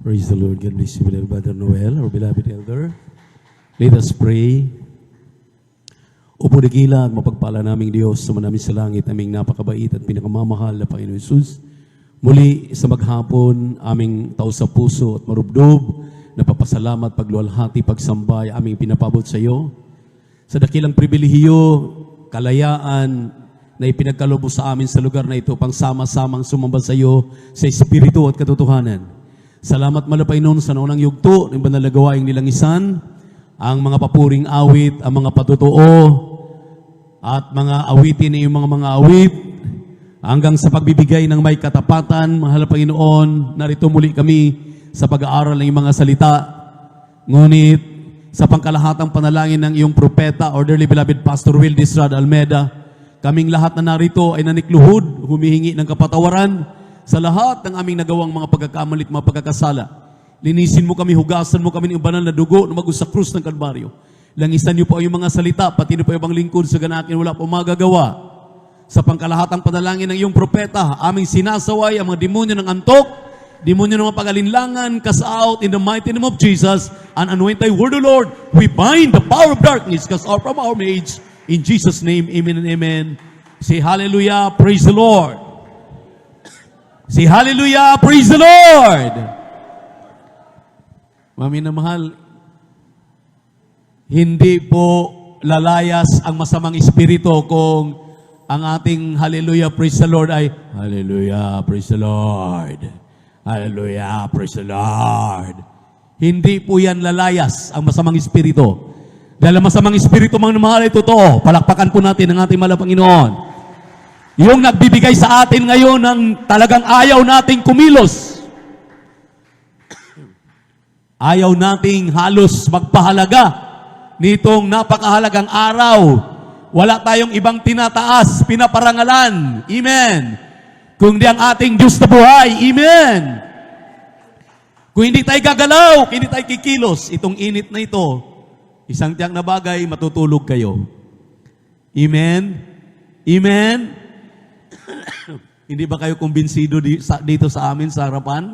Praise the Lord. God bless you, beloved Brother Noel, our beloved elder. Let us pray. Upo dakila at mapagpala naming Diyos sa manamin sa langit, aming napakabait at pinakamamahal na Panginoon Jesus. Muli sa maghapon, aming tao sa puso at marubdob, napapasalamat, pagluwalhati, pagsambay, aming pinapabot sa iyo. Sa dakilang pribilehiyo, kalayaan na ipinagkaloob sa amin sa lugar na ito, pang sama-samang sumamba sa iyo sa Espiritu at katotohanan. Salamat malapay noon sa naunang yugto ng banal na gawaing nilangisan, ang mga papuring awit, ang mga patotoo, at mga awitin ng mga awit, hanggang sa pagbibigay ng may katapatan. Mahal na Panginoon, narito muli kami sa pag-aaral ng iyong mga salita. Ngunit sa pangkalahatang panalangin ng iyong propeta, or dearly beloved Pastor Will Disrad Almeda, kaming lahat na narito ay nanikluhod, humihingi ng kapatawaran sa lahat ng aming nagawang mga pagkakamalit, mga pagkakasala. Linisin mo kami, hugasan mo kami ng banal na dugo na magos sa krus ng Kalbaryo. Langisan niyo po ang iyong mga salita, pati niyo po ibang lingkod sa ganakin wala po magagawa. Sa pangkalahatang panalangin ng iyong propeta, aming sinasaway ang mga demonyo ng antok, demonyo ng mga pag-alinlangan, cast out in the mighty name of Jesus, and anoint thy word, O Lord. We bind the power of darkness, cast out from our age. In Jesus' name, amen and amen. Say hallelujah, praise the Lord. Say hallelujah, praise the Lord. Mami na mahal, hindi po lalayas ang masamang espiritu kung ang ating hallelujah, praise the Lord ay hallelujah, praise the Lord. Hallelujah, praise the Lord. Hindi po yan lalayas ang masamang espiritu. Dahil ang masamang espiritu, mga mahal, ay totoo. Palakpakan po natin ang ating mahal na Panginoon. Yung nagbibigay sa atin ngayon ng talagang ayaw nating kumilos. Ayaw nating halos magpahalaga nitong napakahalagang araw. Wala tayong ibang tinataas, pinaparangalan. Amen. Kung di ang ating Diyos na buhay. Amen. Kung hindi tayo gagalaw, hindi tayo kikilos, itong init na ito, isang tiyak na bagay, matutulog kayo. Amen. Amen. Hindi ba kayo kumbinsido dito sa amin sa harapan?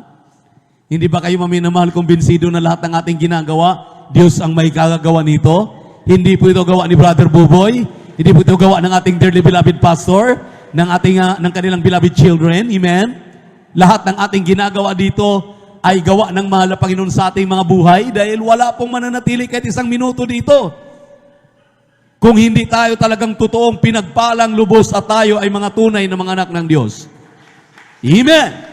Hindi ba kayo maminamahal kumbinsido na lahat ng ating ginagawa, Diyos ang may kagagawa nito? Hindi po ito gawa ni Brother Buboy, hindi po ito gawa ng ating dearly beloved pastor, ng kanilang beloved children. Amen? Lahat ng ating ginagawa dito ay gawa ng mahal na Panginoon sa ating mga buhay dahil wala pong mananatili kahit isang minuto dito. Kung hindi tayo talagang totoong pinagpalang lubos at tayo ay mga tunay na mga anak ng Diyos. Amen!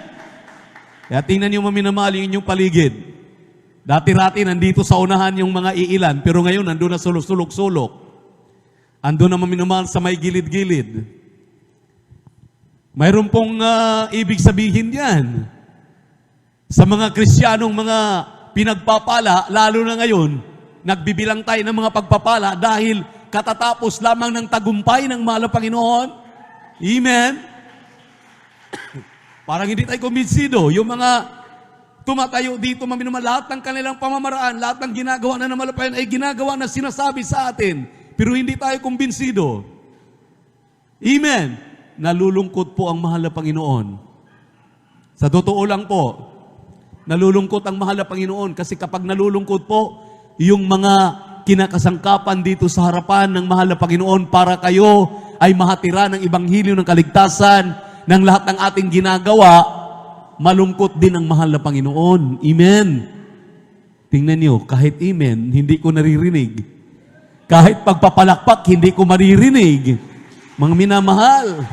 Kaya tingnan niyo maminamahal yung inyong paligid. Dati-rati nandito sa unahan yung mga iilan, pero ngayon nandun na sulok-sulok. Andun na maminamahal sa may gilid-gilid. Mayroon pong ibig sabihin yan. Sa mga Kristiyanong mga pinagpapala, lalo na ngayon, nagbibilang tayo ng mga pagpapala dahil katatapos lamang ng tagumpay ng mahal na Panginoon. Amen? Parang hindi tayo kumbinsido. Yung mga tumatayo dito, maminumang lahat ng kanilang pamamaraan, lahat ng ginagawa na ng mahal na Panginoon ay ginagawa na sinasabi sa atin. Pero hindi tayo kumbinsido. Amen? Nalulungkot po ang mahal na Panginoon. Sa totoo lang po, nalulungkot ang mahal na Panginoon kasi kapag nalulungkot po, yung mga kinakasangkapan dito sa harapan ng mahal na Panginoon para kayo ay mahatira ng Ebanghelyo ng kaligtasan ng lahat ng ating ginagawa, malungkot din ang mahal na Panginoon. Amen. Tingnan niyo, kahit amen, hindi ko naririnig. Kahit pagpapalakpak, hindi ko maririnig. Mga minamahal,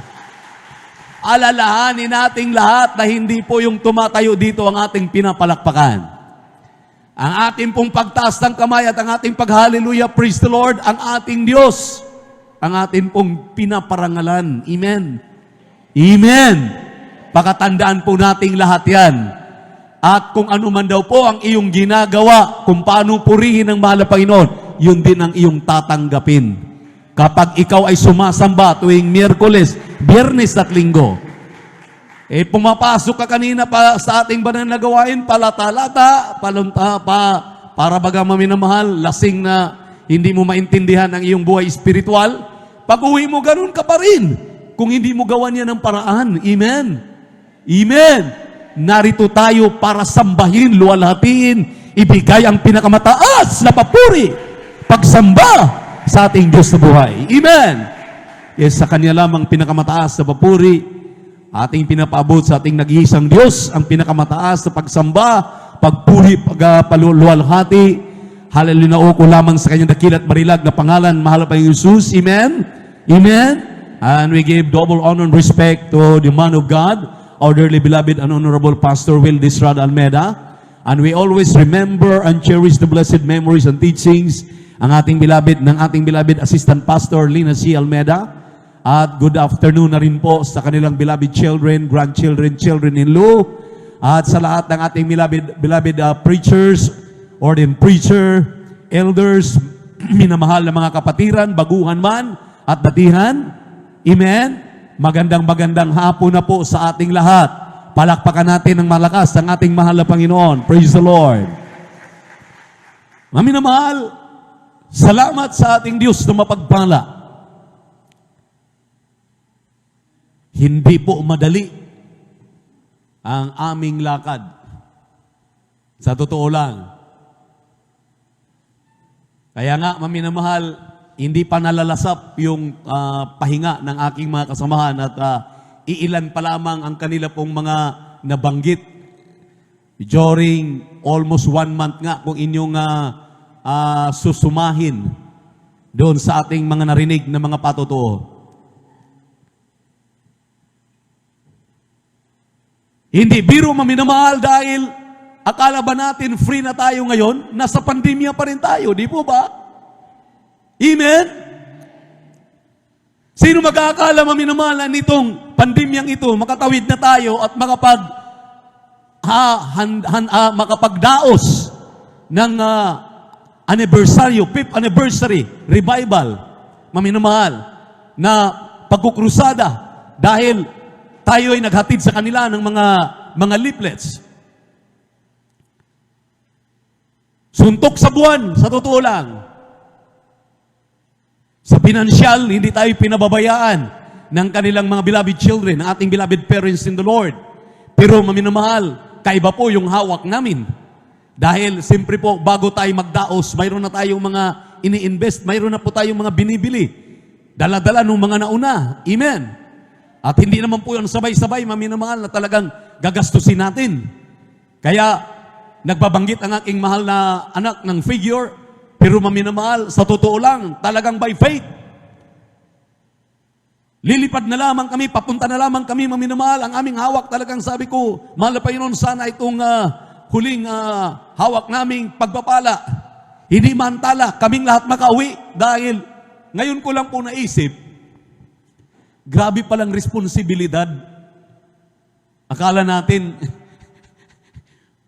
alalahanin nating lahat na hindi po yung tumatayo dito ang ating pinapalakpakan. Ang ating pong pagtaas ng kamay at ang ating pag-hallelujah, praise the Lord, ang ating Diyos, ang ating pong pinaparangalan. Amen. Amen. Pakatandaan po nating lahat yan. At kung ano man daw po ang iyong ginagawa, kung paano purihin ang mahal na Panginoon, yun din ang iyong tatanggapin. Kapag ikaw ay sumasamba tuwing Miyerkules, Biyernes at Linggo, pumapasok ka kanina pa sa ating banal na gawain, palata-lata, palunta pa, para baga maminamahal, lasing na hindi mo maintindihan ang iyong buhay espiritual. Pag uwi mo, ganun ka pa rin. Kung hindi mo gawan yan ng paraan. Amen. Amen. narito tayo para sambahin, luwalhatiin, ibigay ang pinakamataas na papuri, pagsamba sa ating Diyos na buhay. Amen! Yes, sa Kanya lamang pinakamataas na papuri, ating pinapaabot sa ating nag-iisang Diyos, ang pinakamataas na pagsamba, pagpuri, pagpaluwalhati. Hallelujah, nauko lamang sa Kanyang dakilat marilag na pangalan, mahal pa yung Jesus. Amen? Amen? And we give double honor and respect to the man of God, our dearly beloved and honorable Pastor Will Disrad Almeida. And we always remember and cherish the blessed memories and teachings ng ating beloved Assistant Pastor Lina C. Almeida. At good afternoon na rin po sa kanilang beloved children, grandchildren, children-in-law. At sa lahat ng ating beloved preachers, ordained preacher, elders, minamahal na mga kapatiran, baguhan man at datihan. Amen? Magandang hapon na po sa ating lahat. Palakpakan natin ng malakas ang ating mahal na Panginoon. Praise the Lord. Minamahal, salamat sa ating Diyos na mapagpala. Hindi po madali ang aming lakad. Sa totoo lang. Kaya nga, maminamahal, hindi pa nalalasap yung pahinga ng aking mga kasamahan at iilan pa lamang ang kanila pong mga nabanggit during almost 1 month nga kung inyong susumahin doon sa ating mga narinig na mga patotoo. Hindi biro maminamahal dahil akala ba natin free na tayo ngayon? Nasa pandemya pa rin tayo, di po ba? Amen? Sino mag-aakala maminamahal nitong pandemyang ito, makatawid na tayo at makapagdaos ng anniversary, 5th anniversary, revival, maminamahal, na pagkukrusada dahil tayo ay naghatid sa kanila ng mga leaflets. Suntok sa buwan, sa totoo lang. Sa pinansyal, hindi tayo pinababayaan ng kanilang mga beloved children, ng ating beloved parents in the Lord. Pero maminamahal, kaiba po yung hawak namin. Dahil siyempre po, bago tayo magdaos, mayroon na tayong mga ini-invest, mayroon na po tayong mga binibili. Dala-dala nung mga nauna. Amen. At hindi naman po yun sabay-sabay, maminamahal, na talagang gagastusin natin. Kaya, nagbabanggit ang aking mahal na anak ng figure, pero maminamahal, sa totoo lang, talagang by faith. Lilipad na lamang kami, papunta na lamang kami, maminamahal. Ang aming hawak, talagang sabi ko, mahal na Panginoon, sana itong huling hawak naming pagpapala. Hindi mantala, kaming lahat makauwi. Dahil, ngayon ko lang po naisip, grabe palang responsibilidad. Akala natin,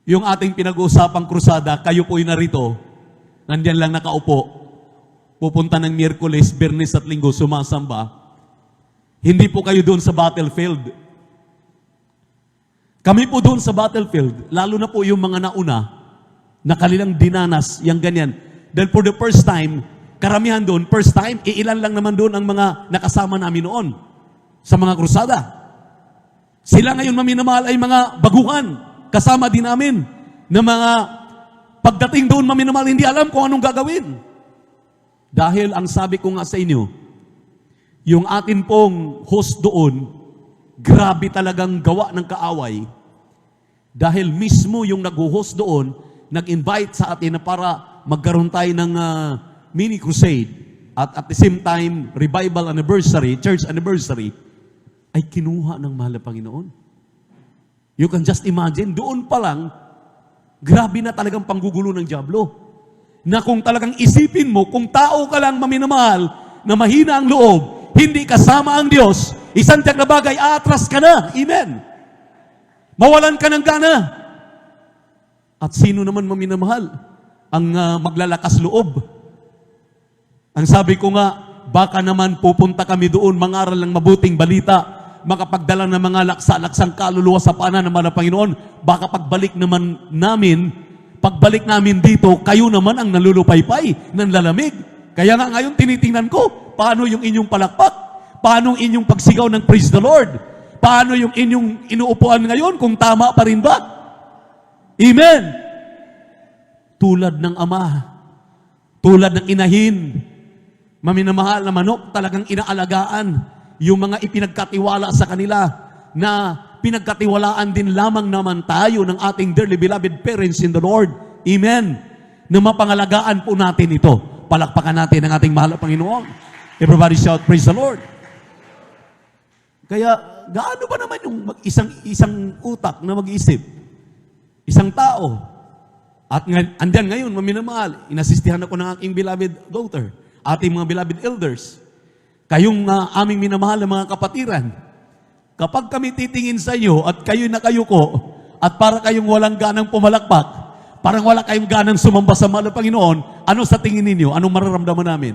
yung ating pinag-uusapang krusada, kayo po'y narito, nandyan lang nakaupo, pupunta ng Miyerkules, Biyernes at Linggo, sumasamba. Hindi po kayo doon sa battlefield. Kami po doon sa battlefield, lalo na po yung mga nauna, na kanilang dinanas, yung ganyan. Dahil for the first time, karamihan doon, first time, iilan lang naman doon ang mga nakasama namin noon sa mga krusada. Sila ngayon maminamahal ay mga baguhan, kasama din namin, na mga pagdating doon maminamahal, hindi alam kung anong gagawin. Dahil ang sabi ko nga sa inyo, yung atin pong host doon, grabe talagang gawa ng kaaway. Dahil mismo yung nag-host doon, nag-invite sa atin na para magkaroon tayo ng mini crusade at the same time, revival anniversary, church anniversary, ay kinuha ng mahal na Panginoon. You can just imagine, doon pa lang, grabe na talagang panggugulo ng dyablo. Na kung talagang isipin mo, kung tao ka lang maminamahal, na mahina ang loob, hindi kasama ang Diyos, isang tiyak na bagay, aatras ka na. Amen. Mawalan ka ng gana. At sino naman maminamahal ang maglalakas loob? Ang sabi ko nga, baka naman pupunta kami doon, mangaral ng mabuting balita, makapagdala ng mga laksang kaluluwa sa paanan ng mga Panginoon, baka pagbalik namin dito, kayo naman ang nalulupaypay, nanlalamig. Kaya nga ngayon tinitingnan ko, paano yung inyong palakpak? Paano yung inyong pagsigaw ng praise the Lord? paano yung inyong inuupuan ngayon kung tama pa rin ba? Amen. Tulad ng ama, tulad ng inahin, maminamahal na manok, talagang inaalagaan yung mga ipinagkatiwala sa kanila na pinagkatiwalaan din lamang naman tayo ng ating dearly beloved parents in the Lord. Amen. Na mapangalagaan po natin ito. Palakpakan natin ang ating mahal na Panginoon. Everybody shout, praise the Lord. Kaya, gaano ba naman yung isang utak na mag-iisip? Isang tao. At andyan ngayon, maminamahal, inasistihan ako ng aking beloved daughter, ating mga beloved elders, kayong aming minamahal na mga kapatiran. Kapag kami titingin sa iyo at kayo nakayuko at para kayong walang ganang pumalakpak, parang wala kayong ganang sumamba sa mahal na Panginoon, ano sa tingin ninyo? Anong mararamdaman namin?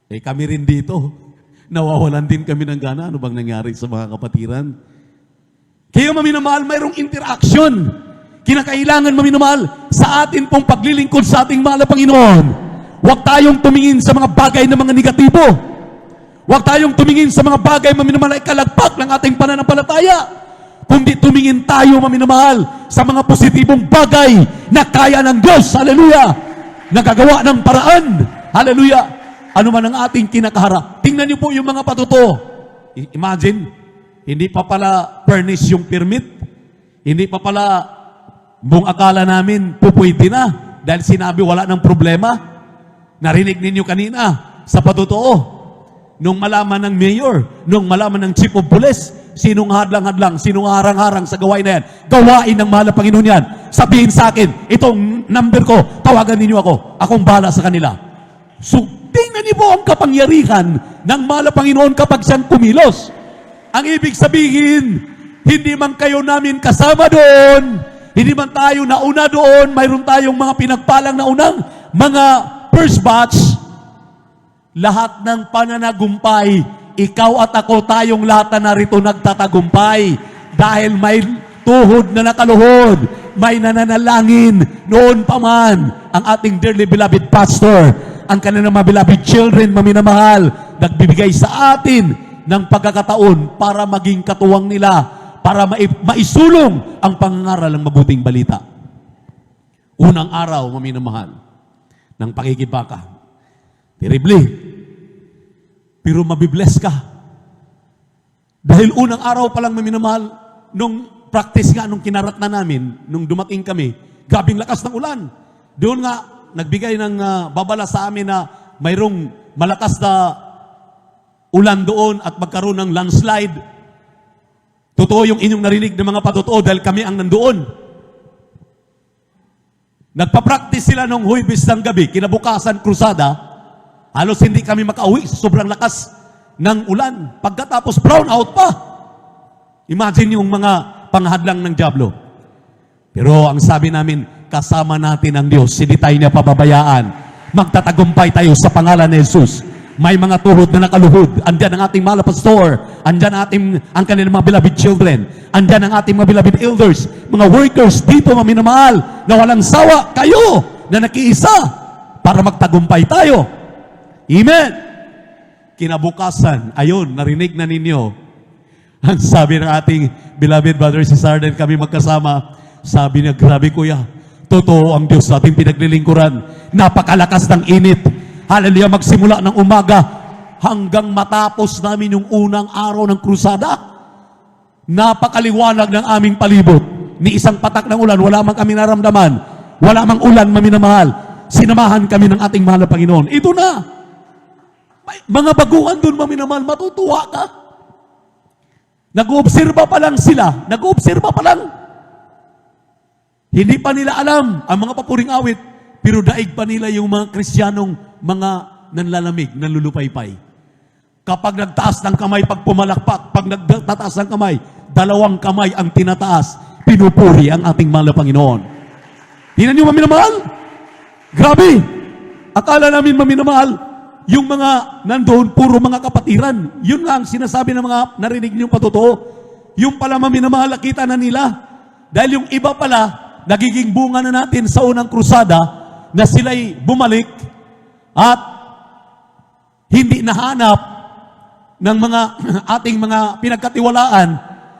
Kami rin dito. Nawawalan din kami ng gana. Ano bang nangyari sa mga kapatiran? Kaya maminamahal, mayroong interaction. Kinakailangan maminamahal sa atin pong paglilingkod sa ating mahal na Panginoon. Huwag tayong tumingin sa mga bagay na mga negatibo. Huwag tayong tumingin sa mga bagay maminamahal ay kalagpak ng ating pananampalataya. Kundi tumingin tayo maminamahal sa mga positibong bagay na kaya ng Diyos. Hallelujah! Nagagawa ng paraan. Hallelujah! Ano man ang ating kinakaharap. Tingnan niyo po yung mga patuto. Imagine, hindi pa pala furnish yung permit. Hindi pa pala buong akala namin pupwede na dahil sinabi wala ng problema. Narinig ninyo kanina sa patotoo. Nung malaman ng mayor, nung malaman ng chief of police, sinong hadlang-hadlang, sinong harang-harang sa gawain na yan. Gawain ng mahal na Panginoon yan. Sabihin sa akin, itong number ko, tawagan ninyo ako. Akong bahala sa kanila. So, tingnan niyo po ang kapangyarihan ng mahal na Panginoon kapag siyang kumilos. Ang ibig sabihin, hindi man kayo namin kasama doon, hindi man tayo nauna doon, mayroon tayong mga pinagpalang na unang mga first batch, lahat ng pananagumpay, ikaw at ako tayong lahat na narito nagtatagumpay dahil may tuhod na nakaluhod, may nananalangin noon pa man ang ating dearly beloved pastor, ang kanilang mga beloved children, maminamahal, nagbibigay sa atin ng pagkakataon para maging katuwang nila, para maisulong ang pangangaral ng mabuting balita. Unang araw, maminamahal, ng pakikibaka. Terrible. Pero mabibless ka. Dahil unang araw pa lang, maminamahal, nung practice nga, nung kinarat na namin, nung dumating kami, gabing lakas ng ulan. Doon nga, nagbigay ng babala sa amin na mayroong malakas na ulan doon at magkaroon ng landslide. Totoo yung inyong narinig ng mga patotoo dahil kami ang nandoon. Nagpa-practice sila nung Huwebes ng gabi, kinabukasan krusada, halos hindi kami makauwi sa sobrang lakas ng ulan. Pagkatapos brown out pa. Imagine yung mga panghadlang ng dyablo. Pero ang sabi namin, kasama natin ang Diyos, hindi tayo niya pababayaan. Magtatagumpay tayo sa pangalan ni Jesus. May mga tuhod na nakaluhod. Andyan ang ating mahal na pastor. Andyan ang kanilang mga beloved children. Andyan ang ating mga beloved elders. Mga workers dito, maminamahal, na walang sawa. Kayo na nakiisa para magtagumpay tayo. Amen. Kinabukasan, ayun, narinig na ninyo. Ang sabi ng ating beloved brother si Sarden, kami magkasama, sabi niya, grabe kuya, totoo ang Diyos sa ating pinaglilingkuran. Napakalakas ng init. Hallelujah, magsimula ng umaga hanggang matapos namin yung unang araw ng krusada. Napakaliwanag ng aming palibot. Ni isang patak ng ulan, wala mang kami naramdaman. Wala mang ulan, maminamahal. Sinamahan kami ng ating mahal na Panginoon. Ito na. May mga baguhan doon, maminamahal, matutuwa ka. Nag-uobserba pa lang sila. Nag-uobserba pa lang. Hindi pa nila alam ang mga papuring awit, pero daig pa nila yung mga Kristiyanong mga nanlalamig, nanlulupaypay. Kapag nagtaas ng kamay, pag pumalakpak, pag nagtataas ng kamay, dalawang kamay ang tinataas, pinupuri ang ating mahal na Panginoon. Tingnan niyo, maminamahal? Grabe! Akala namin, maminamahal, yung mga nandoon, puro mga kapatiran. Yun nga ang sinasabi ng mga narinig niyong patotoo. Yung pala, maminamahal, nakita na nila. Dahil yung iba pala, nagiging bunga na natin sa unang krusada na sila'y bumalik at hindi nahanap ng mga ating mga pinagkatiwalaan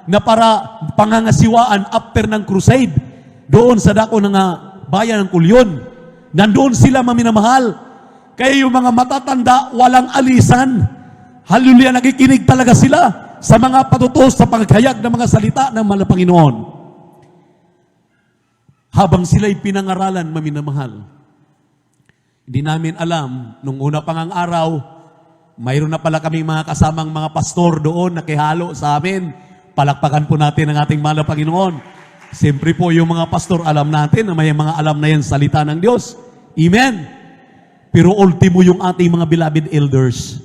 na para pangangasiwaan after ng crusade doon sa dako ng bayan ng Kulyon. Nandoon sila maminamahal. Kaya yung mga matatanda, walang alisan. Hallelujah, nakikinig talaga sila sa mga patutos sa paghayag ng mga salita ng mahal na Panginoon. Habang sila'y pinangaralan, maminamahal. Hindi namin alam, nung una pang ang araw, mayroon na pala kaming mga kasamang mga pastor doon, nakihalo sa amin. Palakpakan po natin ang ating mahal na Panginoon. Siyempre po yung mga pastor, alam natin na may mga alam na yan salita ng Diyos. Amen. Pero ultimo yung ating mga beloved elders.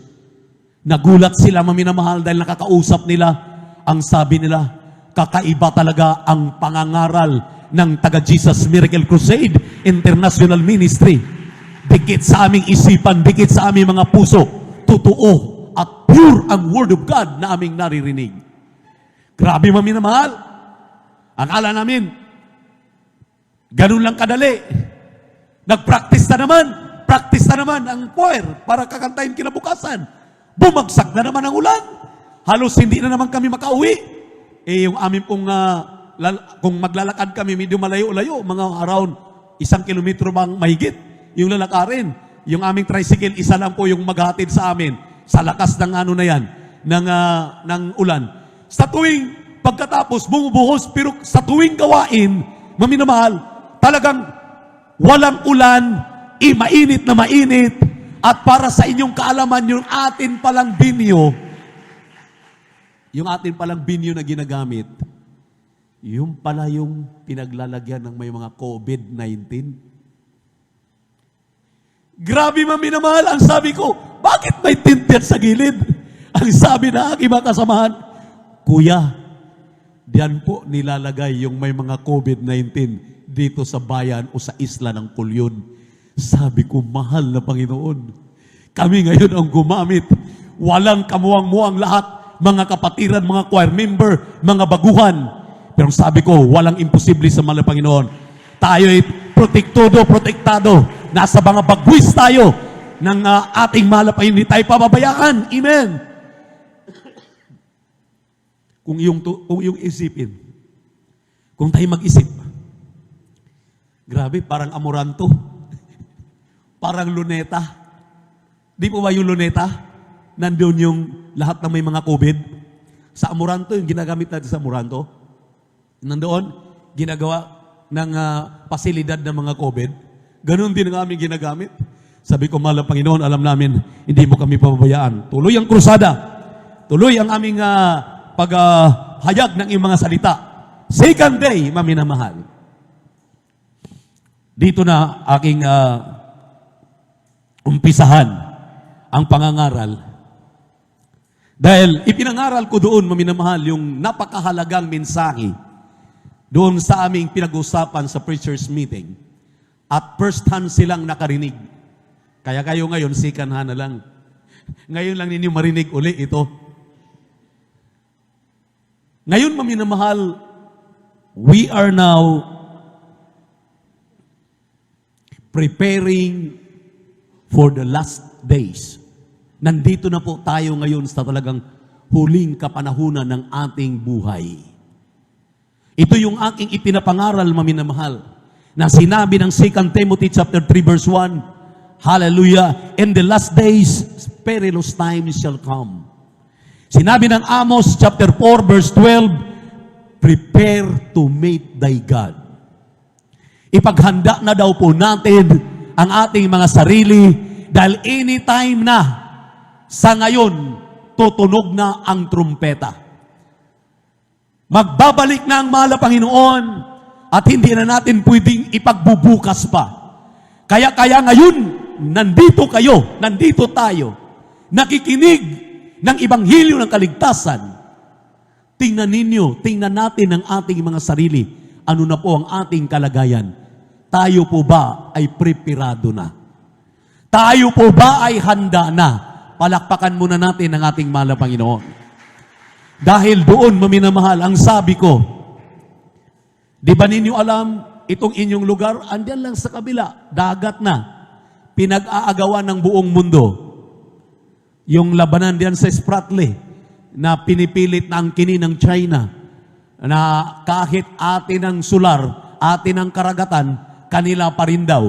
Nagulat sila, maminamahal, dahil nakakausap nila, ang sabi nila, kakaiba talaga ang pangangaral ng taga-Jesus Miracle Crusade International Ministry. Dikit sa aming isipan, dikit sa aming mga puso, totoo at pure ang Word of God na aming naririnig. Grabe, maminamahal. Akala namin, ganun lang kadali. Nag-practice na naman ang choir para kakantahin kinabukasan. Bumagsak na naman ang ulan. Halos hindi na naman kami makauwi. Yung amin pong, kung maglalakad kami, medyo malayo-layo, mga around 1 kilometro bang mahigit, yung lalakarin. Yung aming tricycle, isa lang po yung maghatid sa amin sa lakas ng ano na yan, ng ulan. Sa tuwing pagkatapos, bumubuhos, pero sa tuwing gawain, maminamahal, talagang walang ulan, mainit na mainit, at para sa inyong kaalaman, yung atin palang binyo na ginagamit, yung pala yung pinaglalagyan ng may mga COVID-19. Grabe, maminamahal, ang sabi ko, bakit may tinted sa gilid? Ang sabi na aking mga kasamahan, Kuya, diyan po nilalagay yung may mga COVID-19 dito sa bayan o sa isla ng Kulyon. Sabi ko, mahal na Panginoon, kami ngayon ang gumamit. Walang kamuang-muang lahat, mga kapatiran, mga choir member, mga baguhan. Pero sabi ko, walang imposible sa mahal na Panginoon. Tayo'y protektado. Nasa mga bagwis tayo ng ating mahal na Panginoon. Hindi tayo pababayaan. Amen. Kung yung isipin, kung tayo mag-isip, grabe, parang Amoranto. Parang Luneta. Di po ba yung Luneta? Nandun yung lahat ng may mga COVID. Sa Amoranto, yung ginagamit natin sa Amoranto. Nandoon, ginagawa ng pasilidad ng mga COVID. Ganun din ang aming ginagamit. Sabi ko, mahal na Panginoon, alam namin, hindi mo kami pababayaan. Tuloy ang krusada. Tuloy ang aming paghayag ng iyong mga salita. Second day, maminamahal. Dito na aking umpisahan ang pangangaral. Dahil ipinangaral ko doon, maminamahal, yung napakahalagang mensahe doon sa aming pinag-usapan sa preacher's meeting. At first hand silang nakarinig. Kaya kayo ngayon, second hand na lang. Ngayon lang ninyo marinig uli ito. Ngayon, maminamahal, we are now preparing for the last days. Nandito na po tayo ngayon sa talagang huling kapanahunan ng ating buhay. Ito yung aking ipinapangaral, maminamahal, na sinabi ng 2 Timothy chapter 3 verse 1, hallelujah, in the last days, perilous times shall come. Sinabi ng Amos chapter 4 verse 12, prepare to meet thy God. Ipaghanda na daw po natin ang ating mga sarili dahil anytime na sa ngayon, tutunog na ang trumpeta. Magbabalik na ang mahal na Panginoon at hindi na natin pwedeng ipagbubukas pa. Kaya ngayon, nandito kayo, nandito tayo, nakikinig ng Ibanghilyo ng Kaligtasan. Tingnan ninyo, tingnan natin ang ating mga sarili. Ano na po ang ating kalagayan? Tayo po ba ay preparado na? Tayo po ba ay handa na? Palakpakan muna natin ang ating mahal na Panginoon. Dahil doon, maminamahal, ang sabi ko, di ba ninyo alam, itong inyong lugar, andyan lang sa kabila, dagat na, pinag-aagawan ng buong mundo. yung labanan diyan sa Spratly na pinipilit na angkinin ng China na kahit atin ang sular, atin ang karagatan, kanila pa rin daw.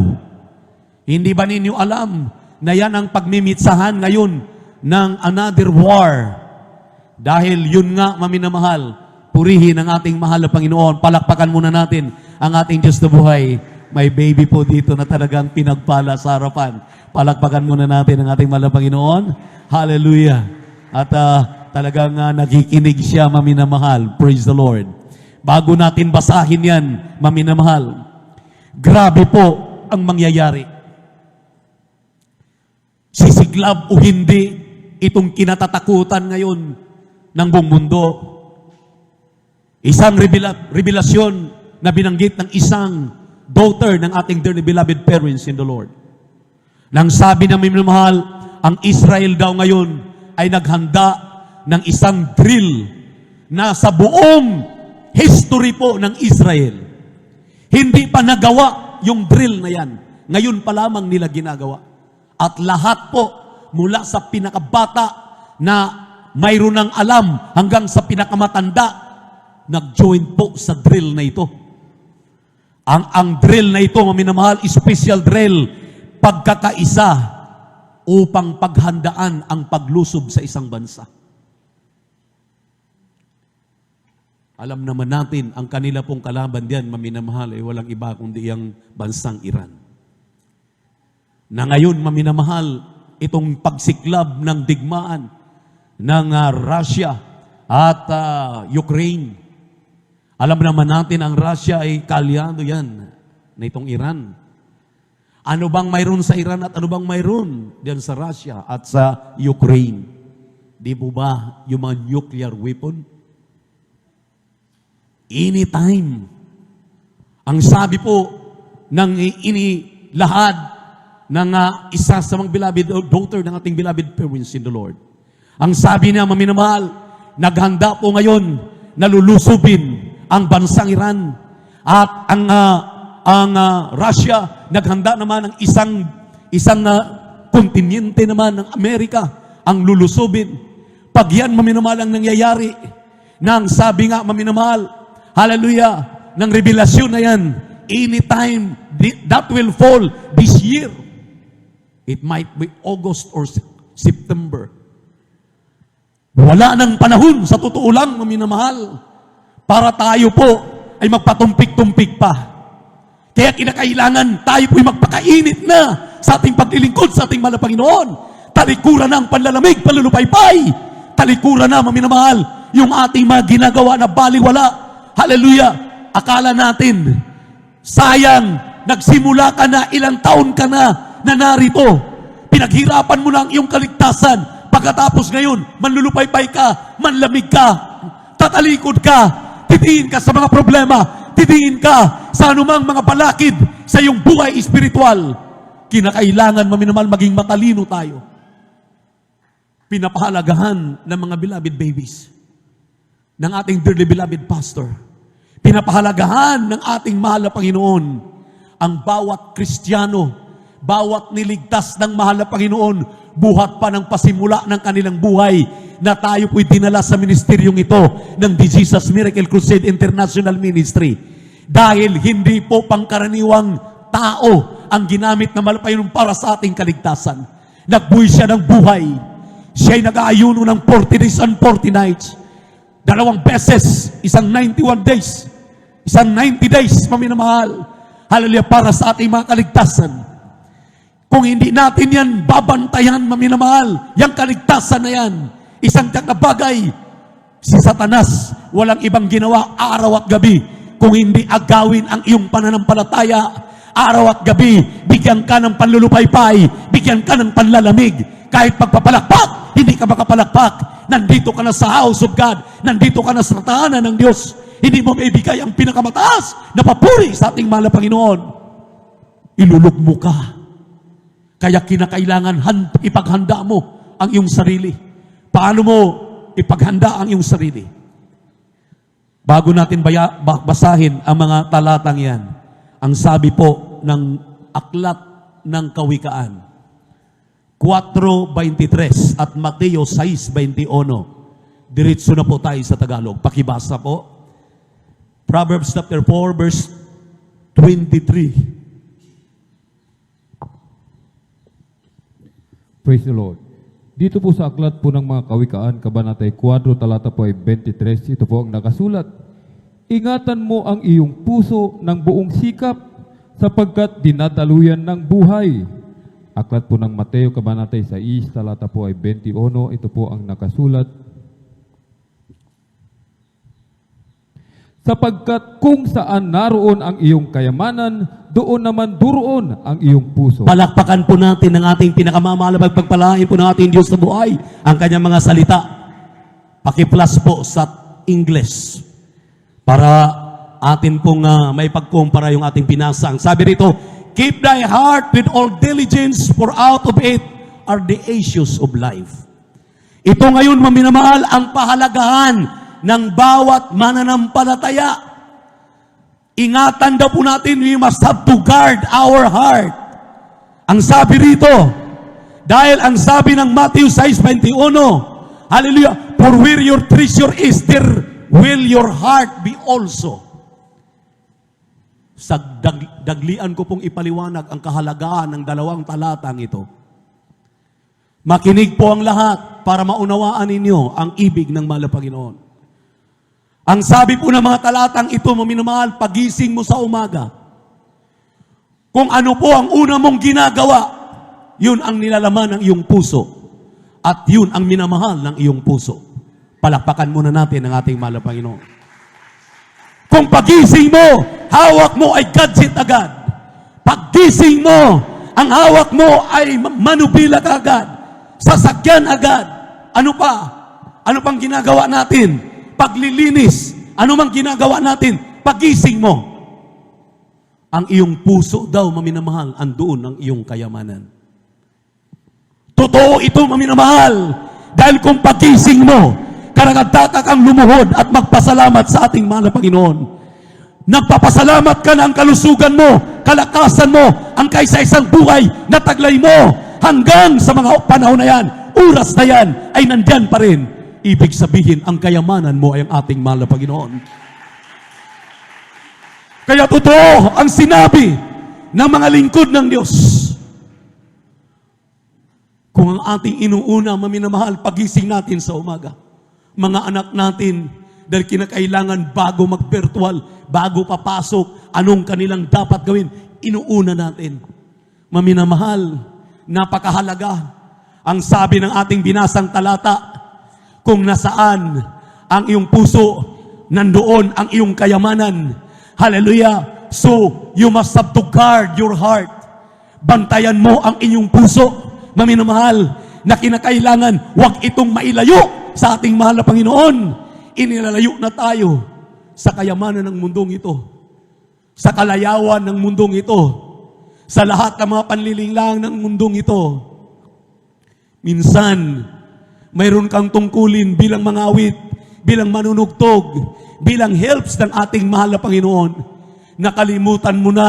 Hindi ba ninyo alam na yan ang pagmimitsahan ngayon ng another war? Dahil yun nga, maminamahal, purihin ang ating mahal na Panginoon. Palakpakan muna natin ang ating Diyos na buhay. May baby po dito na talagang pinagpala sa harapan. Palakpakan muna natin ang ating mahal na Panginoon. Hallelujah. At talagang nakikinig siya, maminamahal. Praise the Lord. Bago natin basahin yan, maminamahal, grabe po ang mangyayari. Sisiglab o hindi itong kinatatakutan ngayon ng buong mundo. Isang revelasyon na binanggit ng isang daughter ng ating dearly beloved parents in the Lord. Nang sabi ng minamahal, ang Israel daw ngayon ay naghanda ng isang drill na sa buong history po ng Israel. Hindi pa nagawa yung drill na yan. Ngayon pa lamang nila ginagawa. At lahat po, mula sa pinakabata na mayroon ng alam hanggang sa pinakamatanda, nag-join po sa drill na ito. Ang drill na ito, maminamahal, special drill, pagkakaisa upang paghandaan ang paglusob sa isang bansa. Alam naman natin, ang kanila pong kalaban diyan, maminamahal, ay walang iba kundi ang bansang Iran. Na ngayon, maminamahal, itong pagsiklab ng digmaan ng Russia at Ukraine. Alam naman natin, ang Russia ay kalyado yan na itong Iran. Ano bang mayroon sa Iran at ano bang mayroon diyan sa Russia at sa Ukraine? Di po ba yung mga nuclear weapon? Anytime. Ang sabi po ng inilahad ng isa sa mga beloved daughter ng ating beloved parents in the Lord. Ang sabi niya, maminamahal, naghanda po ngayon na lulusubin ang bansang Iran. At ang Russia, naghanda naman ng isang kontinente naman ng Amerika ang lulusubin. Pag yan, maminamahal, ang nangyayari, nang sabi nga, maminamahal, hallelujah, ng revelasyon na yan, anytime that will fall this year. It might be August or September. Wala nang panahon, sa totoo lang, maminamahal, para tayo po ay magpatumpik-tumpik pa. Kaya kinakailangan tayo po'y magpakainit na sa ating paglilingkod sa ating mahal na Panginoon. Talikuran na ang panlalamig, panlulupaypay. Talikuran na, maminamahal, yung ating mga ginagawa na baliwala. Hallelujah! Akala natin, sayang, nagsimula ka na, ilang taon ka na narito. Pinaghirapan mo na ang iyong kaligtasan. Pagkatapos ngayon, manlulupaypay ka, manlamig ka, tatalikod ka, titiin ka sa mga problema, titiin ka sa anumang mga balakid sa iyong buhay espiritual. Kinakailangan, maminamahal, maging matalino tayo. Pinapahalagahan ng mga beloved babies ng ating dearly beloved pastor. Pinapahalagahan ng ating mahal na Panginoon ang bawat Kristiyano, bawat niligtas ng mahal na Panginoon, buhat pa ng pasimula ng kanilang buhay, na tayo po'y dinala sa ministeryong ito ng The Jesus Miracle Crusade International Ministry. Dahil hindi po pangkaraniwang tao ang ginamit na mahal na Panginoon para sa ating kaligtasan. Nagbuhay siya ng buhay. Siya'y nag-aayuno ng 40 days and 40 nights. 2 beses, isang 91 days, isang 90 days, maminamahal. Hallelujah, para sa ating mga kaligtasan. Kung hindi natin yan babantayan, maminamahal, yung kaligtasan na yan, isang kakabagay, si Satanas, walang ibang ginawa araw at gabi, kung hindi agawin ang iyong pananampalataya. Araw at gabi, bigyan ka ng panlulupaypay, bigyan ka ng panlalamig. Kahit pagpapalakpak, hindi ka makapalakpak. Nandito ka na sa house of God, nandito ka na sa tahanan ng Diyos. Hindi mo maibigay ang pinakamataas na papuri sa ating mahal na Panginoon. Ilulog mo ka. Kaya kinakailangan ipaghanda mo ang iyong sarili. Paano mo ipaghanda ang iyong sarili? Bago natin basahin ang mga talatang yan, ang sabi po ng aklat ng Kawikaan, 4:23 at Mateo 6:21. Diretso na po tayo sa Tagalog. Pakibasa po. Proverbs chapter 4 verse 23. Praise the Lord. Dito po sa aklat po ng mga kawikaan, Kabanata 4, talata po ay 23, ito po ang nakasulat. Ingatan mo ang iyong puso ng buong sikap, sapagkat dinadaluyan ng buhay. Aklat po ng Mateo, Kabanata 6, talata po ay 21, ito po ang nakasulat. Sapagkat kung saan naroon ang iyong kayamanan, doon naman duroon ang iyong puso. Palakpakan po natin ang ating pinakamamahal na pagpagpalain po ng ating Diyos na buhay, ang kanyang mga salita. Paki-plus po sa English para atin pong may pagkumpara yung ating pinasa. Ang sabi rito, keep thy heart with all diligence, for out of it are the issues of life. Ito ngayon, maminamahal, ang pahalagahan ng bawat mananampalataya. Ingatan daw po natin, we must have to guard our heart. Ang sabi rito, dahil ang sabi ng Matthew 6:21, hallelujah, for where your treasure is, there will your heart be also. Sa daglian ko pong ipaliwanag ang kahalagaan ng dalawang talatang ito. Makinig po ang lahat para maunawaan ninyo ang ibig ng mahal na Panginoon. Ang sabi po ng mga talatang ito, maminamahal, pagising mo sa umaga, kung ano po ang una mong ginagawa, yun ang nilalaman ng iyong puso. At yun ang minamahal ng iyong puso. Palakpakan muna natin ang ating mahal na Panginoon. Kung pagising mo, hawak mo ay gadget agad. Pagising mo, ang hawak mo ay manubila agad. Sasakyan agad. Ano pa? Ano pang ginagawa natin? Paglilinis, ano mang ginagawa natin, pagising mo. Ang iyong puso daw, maminamahal, andoon ang iyong kayamanan. Totoo ito, maminamahal, dahil kung pagising mo, karagdagan kang lumuhod at magpasalamat sa ating mahal na Panginoon. Nagpapasalamat ka na ang kalusugan mo, kalakasan mo, ang kaisa-isang buhay na taglay mo, hanggang sa mga panahon na yan, oras na yan, ay nandyan pa rin. Ibig sabihin, ang kayamanan mo ay ang ating mahal na Panginoon. Kaya totoo ang sinabi ng mga lingkod ng Diyos. Kung ang ating inuuna, maminamahal, pagising natin sa umaga, mga anak natin, dahil kinakailangan bago mag-virtual, bago papasok, anong kanilang dapat gawin, inuuna natin. Maminamahal, napakahalaga. Ang sabi ng ating binasang talata, kung nasaan ang iyong puso, nandoon ang iyong kayamanan. Hallelujah. So, you must have to guard your heart. Bantayan mo ang inyong puso, maminamahal, na kinakailangan, huwag itong mailayo sa ating mahal na Panginoon. Inilalayo na tayo sa kayamanan ng mundong ito, sa kalayawan ng mundong ito, sa lahat ng mga panlilinglang ng mundong ito. Minsan, mayroon kang tungkulin bilang mangawit, bilang manunugtog, bilang helps ng ating mahal na Panginoon. Nakalimutan mo na,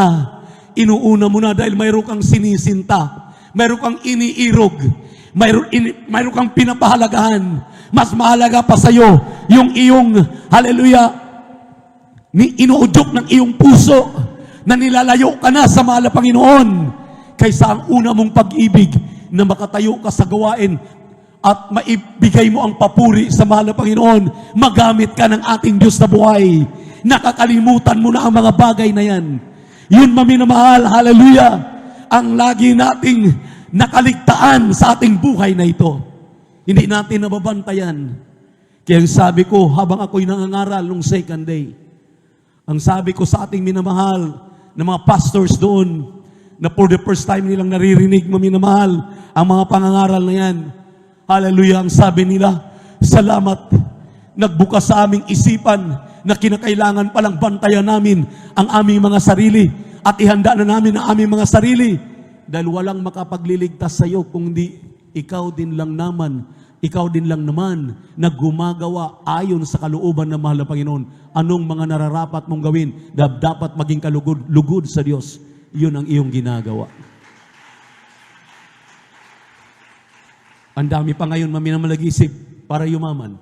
inuuna mo na dahil mayroon kang sinisinta, mayroon kang iniirog, mayroon kang pinapahalagahan. Mas mahalaga pa sa iyo yung iyong, hallelujah, inuudyok ng iyong puso na nilalayo ka na sa mahal na Panginoon kaysa ang una mong pag-ibig na makatayo ka sa gawain at maibigay mo ang papuri sa mahal na Panginoon, magamit ka ng ating Diyos na buhay. Nakakalimutan mo na ang mga bagay na yan. Yun, maminamahal, hallelujah, ang lagi nating nakaligtaan sa ating buhay na ito. Hindi natin nababantayan. Kaya ang sabi ko, habang ako'y nangangaral nung second day, ang sabi ko sa ating minamahal na mga pastors doon, na for the first time nilang naririnig, maminamahal, ang mga pangangaral na yan, hallelujah, ang sabi nila, salamat, nagbukas sa aming isipan na kinakailangan palang bantayan namin ang aming mga sarili at ihanda na namin ang aming mga sarili dahil walang makapagliligtas sa iyo kung di ikaw din lang naman na gumagawa ayon sa kalooban ng mahal na Panginoon. Anong mga nararapat mong gawin na dapat maging kalugod sa Diyos? Yun ang iyong ginagawa. Ang dami pa ngayon maminamalag-isip para yumaman,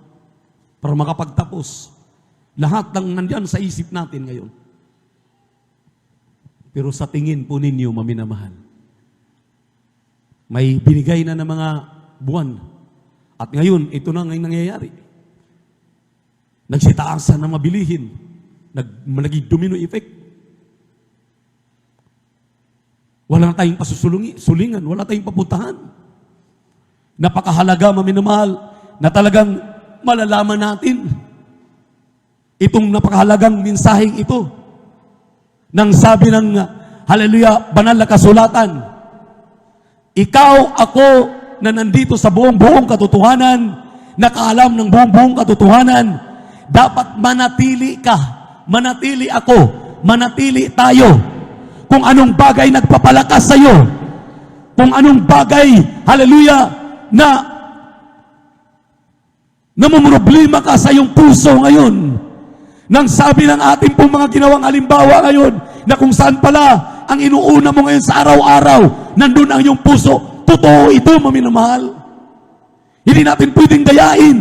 para makapagtapos. Lahat ng nandyan sa isip natin ngayon. Pero sa tingin po ninyo, maminamahal, may binigay na ng mga buwan. At ngayon, ito na ngayon nangyayari. Nagsitaasan na mabilihin. Naging domino effect. Wala na tayong pasusulingan, wala tayong papuntahan. Napakahalaga, maminamahal, na talagang malalaman natin itong napakahalagang mensaheng ito. Nang sabi ng hallelujah, banal na kasulatan, ikaw, ako, na nandito sa buong katotohanan, nakaalam ng buong katotohanan, dapat manatili ka, manatili ako, manatili tayo. Kung anong bagay nagpapalakas sa iyo, kung anong bagay, hallelujah, na namumroblema ka sa iyong puso ngayon, nang sabi ng ating pong mga ginawang halimbawa ngayon, na kung saan pala ang inuuna mo ngayon sa araw-araw, nandun ang iyong puso. Totoo ito, maminamahal. Hindi natin pwedeng dayain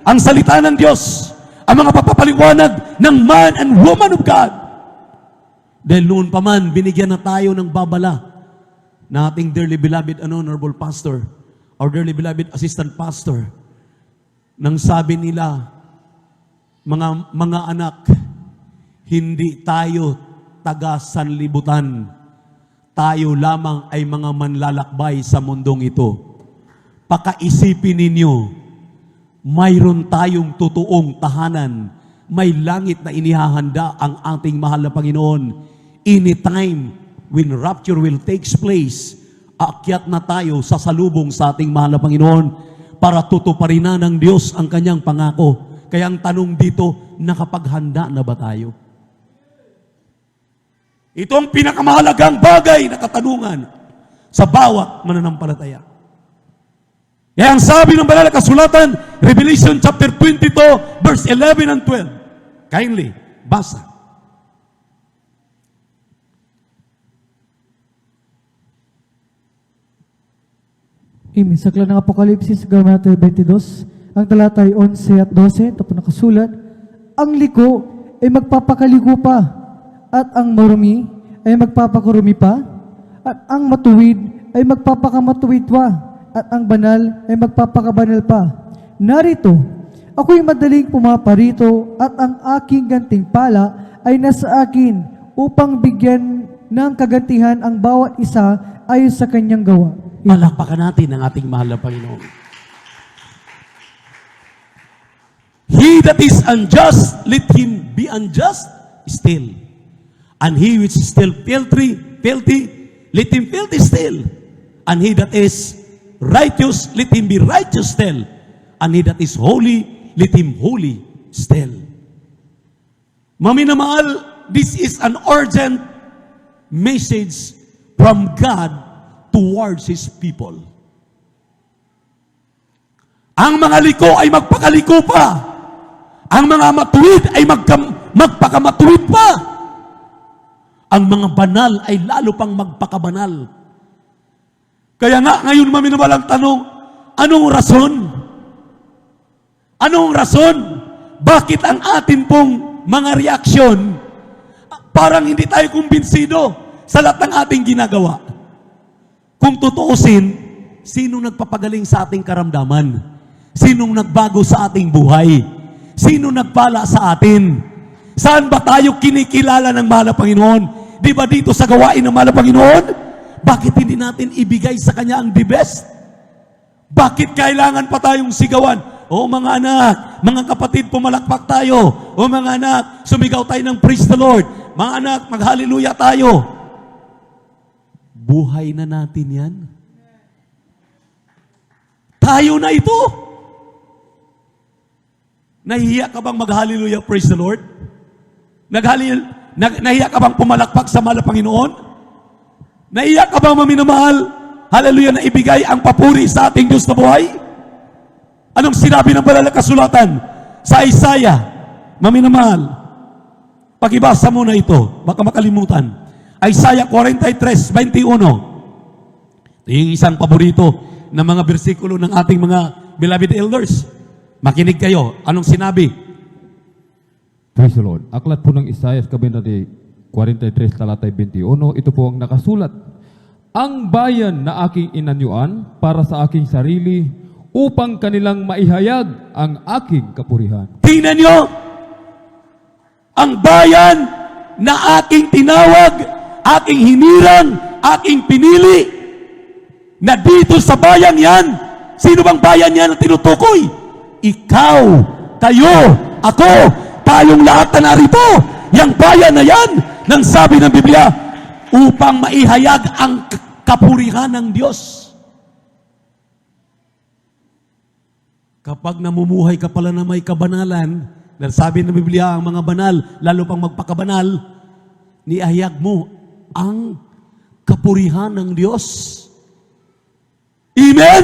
ang salita ng Diyos, ang mga papapaliwanag ng man and woman of God. Dahil noon pa man, binigyan na tayo ng babala na ating dearly beloved and honorable pastor, our dearly beloved assistant pastor, nang sabi nila, mga anak, hindi tayo taga-sanlibutan. Tayo lamang ay mga manlalakbay sa mundong ito. Pakaisipin ninyo, mayroon tayong totoong tahanan. May langit na inihahanda ang ating mahal na Panginoon. Anytime when rapture will takes place, aakyat na tayo sa salubong sa ating mahal na Panginoon para tutuparin na ng Diyos ang kanyang pangako. Kaya ang tanong dito, nakapaghanda na ba tayo? Ito ang pinakamahalagang bagay na katanungan sa bawat mananampalataya. Kaya ang sabi ng banal na kasulatan, Revelation chapter 22, verse 11 and 12. Kindly, basa. Amen. Sa aklat ng Apokalipsis, Mateo 22, ang talata ay 11 at 12, ito po nakasulat, ang liko ay magpapakaliko pa, at ang marumi ay magpapakarumi pa, at ang matuwid ay magpapakamatuwid pa, at ang banal ay magpapakabanal pa. Narito, ako'y madaling pumaparito, at ang aking gantimpala ay nasa akin, upang bigyan ng kagantihan ang bawat isa ayon sa kanyang gawa. Palakpakan natin ang ating mahal na Panginoon. He that is unjust, let him be unjust still. And he which is still filthy, let him filthy still. And he that is righteous, let him be righteous still. And he that is holy, let him holy still. Maminamahal, this is an urgent message from God towards His people. Ang mga liko ay magpakaliko pa. Ang mga matuwid ay magpakamatuwid pa. Ang mga banal ay lalo pang magpakabanal. Kaya nga ngayon maminamahal ang tanong, anong rason? Anong rason? Bakit ang atin pong mga reaksyon parang hindi tayo kumbinsido sa lahat ng ating ginagawa? Kung tutuusin, sinong nagpapagaling sa ating karamdaman? Sinong nagbago sa ating buhay? Sino nagpala sa atin? Saan ba tayo kinikilala ng mahal na Panginoon? Di ba dito sa gawain ng mahal na Panginoon? Bakit hindi natin ibigay sa Kanya ang the best? Bakit kailangan pa tayong sigawan? O mga anak, mga kapatid, pumalakpak tayo. O mga anak, sumigaw tayo ng praise the Lord. Mga anak, mag-hallelujah tayo. Buhay na natin yan. Tayo na ito. Nahihiya ka bang mag-hallelujah, praise the Lord? Nahihiya ka bang pumalakpak sa mahal na Panginoon? Nahihiya ka bang maminamahal, hallelujah, na ibigay ang papuri sa ating Diyos na buhay? Anong sinabi ng banal na kasulatan sa Isaiah? Maminamahal, pakibasa mo na ito, baka makalimutan. Isaiah 43:21. Ito yung isang paborito ng mga bersikulo ng ating mga beloved elders. Makinig kayo. Anong sinabi? Praise the Lord. Aklat po ng Isaiah, Kabanata 43, talatay 21, ito po ang nakasulat. Ang bayan na aking inanyuan para sa aking sarili upang kanilang maihayag ang aking kapurihan. Tingnan nyo, ang bayan na aking tinawag, aking hinirang, aking pinili, na dito sa bayan yan, sino bang bayan yan na tinutukoy? Ikaw, kayo, ako, tayong lahat na narito, yung bayan na yan, nang sabi ng Biblia, upang maihayag ang kapurihan ng Diyos. Kapag namumuhay ka pala na may kabanalan, dahil sabi ng Biblia, ang mga banal, lalo pang magpakabanal, niahayag mo ang kapurihan ng Diyos. Amen?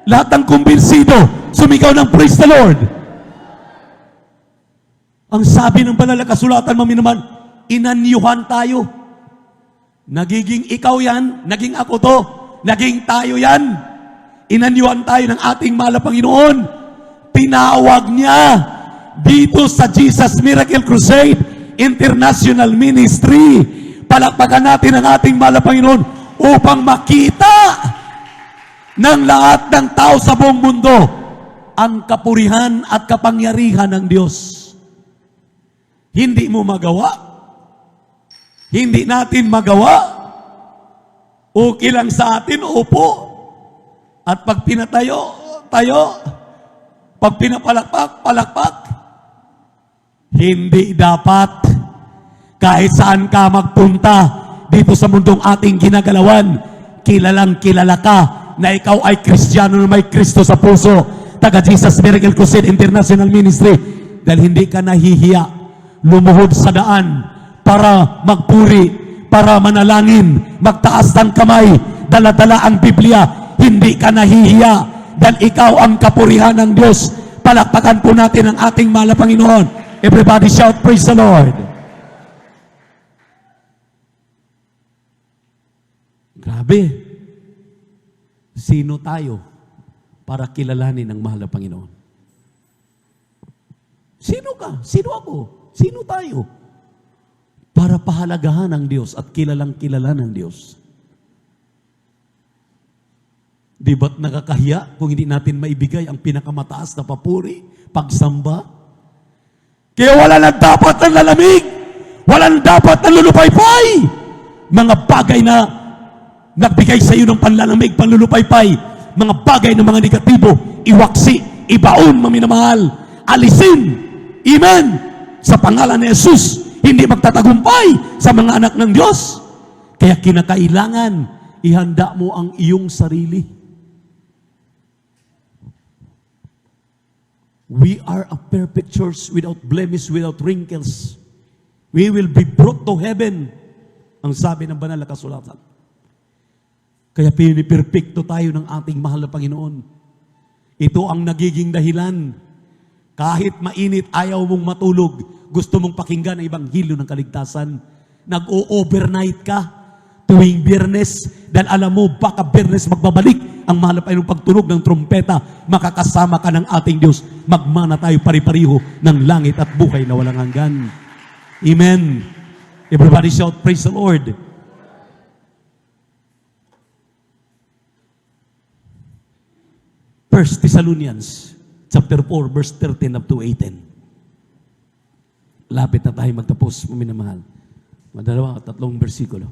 Lahat ng kumbinsido, sumigaw ng praise the Lord. Ang sabi ng banal na kasulatan, mami naman, inanyuhan tayo. Nagiging ikaw yan, naging ako to, naging tayo yan. Inanyuhan tayo ng ating mahal na Panginoon. Tinawag niya dito sa Jesus Miracle Crusade International Ministry. Palakpakan natin ang ating mahal na Panginoon upang makita ng lahat ng tao sa buong mundo ang kapurihan at kapangyarihan ng Diyos. Hindi mo magawa. Hindi natin magawa. Okay lang sa atin, opo. At pag pinatayo, tayo. Pag pinapalakpak, palakpak. Hindi dapat. Kahit saan ka magpunta dito sa mundong ating ginagalawan, kilalang kilala ka na ikaw ay Kristiyano na may Kristo sa puso. Taga Jesus Miracle Crusade International Ministry. Dahil hindi ka nahihiya lumuhod sa daan para magpuri, para manalangin, magtaas ng kamay, dala-dala ang Biblia. Hindi ka nahihiya dahil ikaw ang kapurihan ng Diyos. Palakpakan po natin ang ating mahal na Panginoon. Everybody shout, praise the Lord. Grabe. Sino tayo para kilalanin ang mahal na Panginoon? Sino ka? Sino ako? Sino tayo? Para pahalagahan ng Diyos at kilalang kilala ng Diyos. Di ba't nakakahiya kung hindi natin maibigay ang pinakamataas na papuri, pagsamba? Kaya wala nang dapat ng lalamig, wala nang dapat ng lulupaypay. Mga bagay na nagbigay sa iyo ng panlalamig, panlulupaypay, mga bagay na mga negatibo, iwaksi, ibaon, maminamahal, alisin. Amen. Sa pangalan ni Jesus, hindi magtatagumpay sa mga anak ng Diyos. Kaya kinakailangan, ihanda mo ang iyong sarili. We are a perfect church without blemish, without wrinkles. We will be brought to heaven. Ang sabi ng banal na kasulatan. Kaya piniperpekto tayo ng ating mahal na Panginoon. Ito ang nagiging dahilan. Kahit mainit, ayaw mong matulog, gusto mong pakinggan ang ebanghelyo ng kaligtasan. Nag-o-overnight ka tuwing Biyernes dahil alam mo, baka Biyernes magbabalik ang mahal na Panginoon pagtunog ng trompeta, makakasama ka ng ating Diyos. Magmana tayo pari-pariho ng langit at buhay na walang hanggan. Amen. Everybody shout, praise the Lord. First Thessalonians chapter 4, verse 13 up to 18. Lapit na tayo magtapos, minamahal. Madalawa, tatlong bersikulo.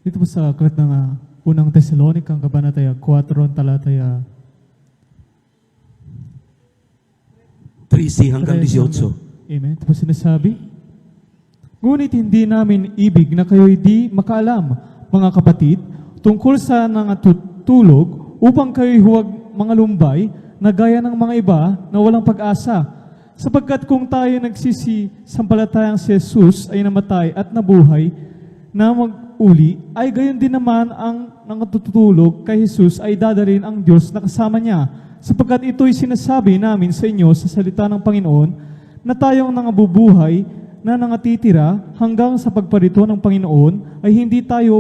Dito po sa aklat ng unang Thessalonica, ang kabanata 4, talataya 13 hanggang 18. Amen. Ito po sinasabi, ngunit hindi namin ibig na kayo'y di makaalam, mga kapatid, tungkol sa nangatutulog upang kayo'y huwag mga lumbay na gaya ng mga iba na walang pag-asa. Sapagkat kung tayo nagsisisampalatayang si Jesus ay namatay at nabuhay na mag-uli, ay gayon din naman ang nangatutulog kay Jesus ay dadalhin ang Diyos na kasama niya. Sapagkat ito'y sinasabi namin sa inyo sa salita ng Panginoon, na tayong nangabubuhay na nangatitira hanggang sa pagparito ng Panginoon ay hindi tayo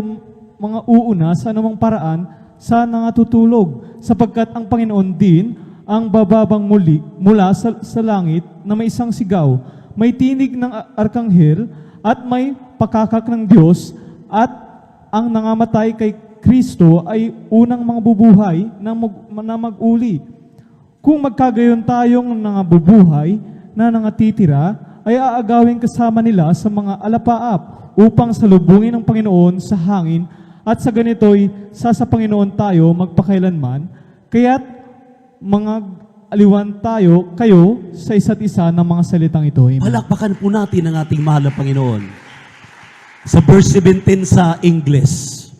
mga uuna sa anumang paraan sa nangatutulog, sapagkat ang Panginoon din ang bababang muli mula sa langit na may isang sigaw, may tinig ng arkanghel at may pakakak ng Diyos, at ang nangamatay kay Kristo ay unang mga bubuhay na mag-uli. Kung magkagayon tayong nangabubuhay na nangatitira, ay aagawin kasama nila sa mga alapaap upang salubungin ng Panginoon sa hangin, at sa ganito'y sa Panginoon tayo magpakailanman. Kaya't mga aliwan kayo sa isa't isa ng mga salitang ito. Amen. Palakpakan po natin ang ating mahal na Panginoon. Sa verse 17 sa English,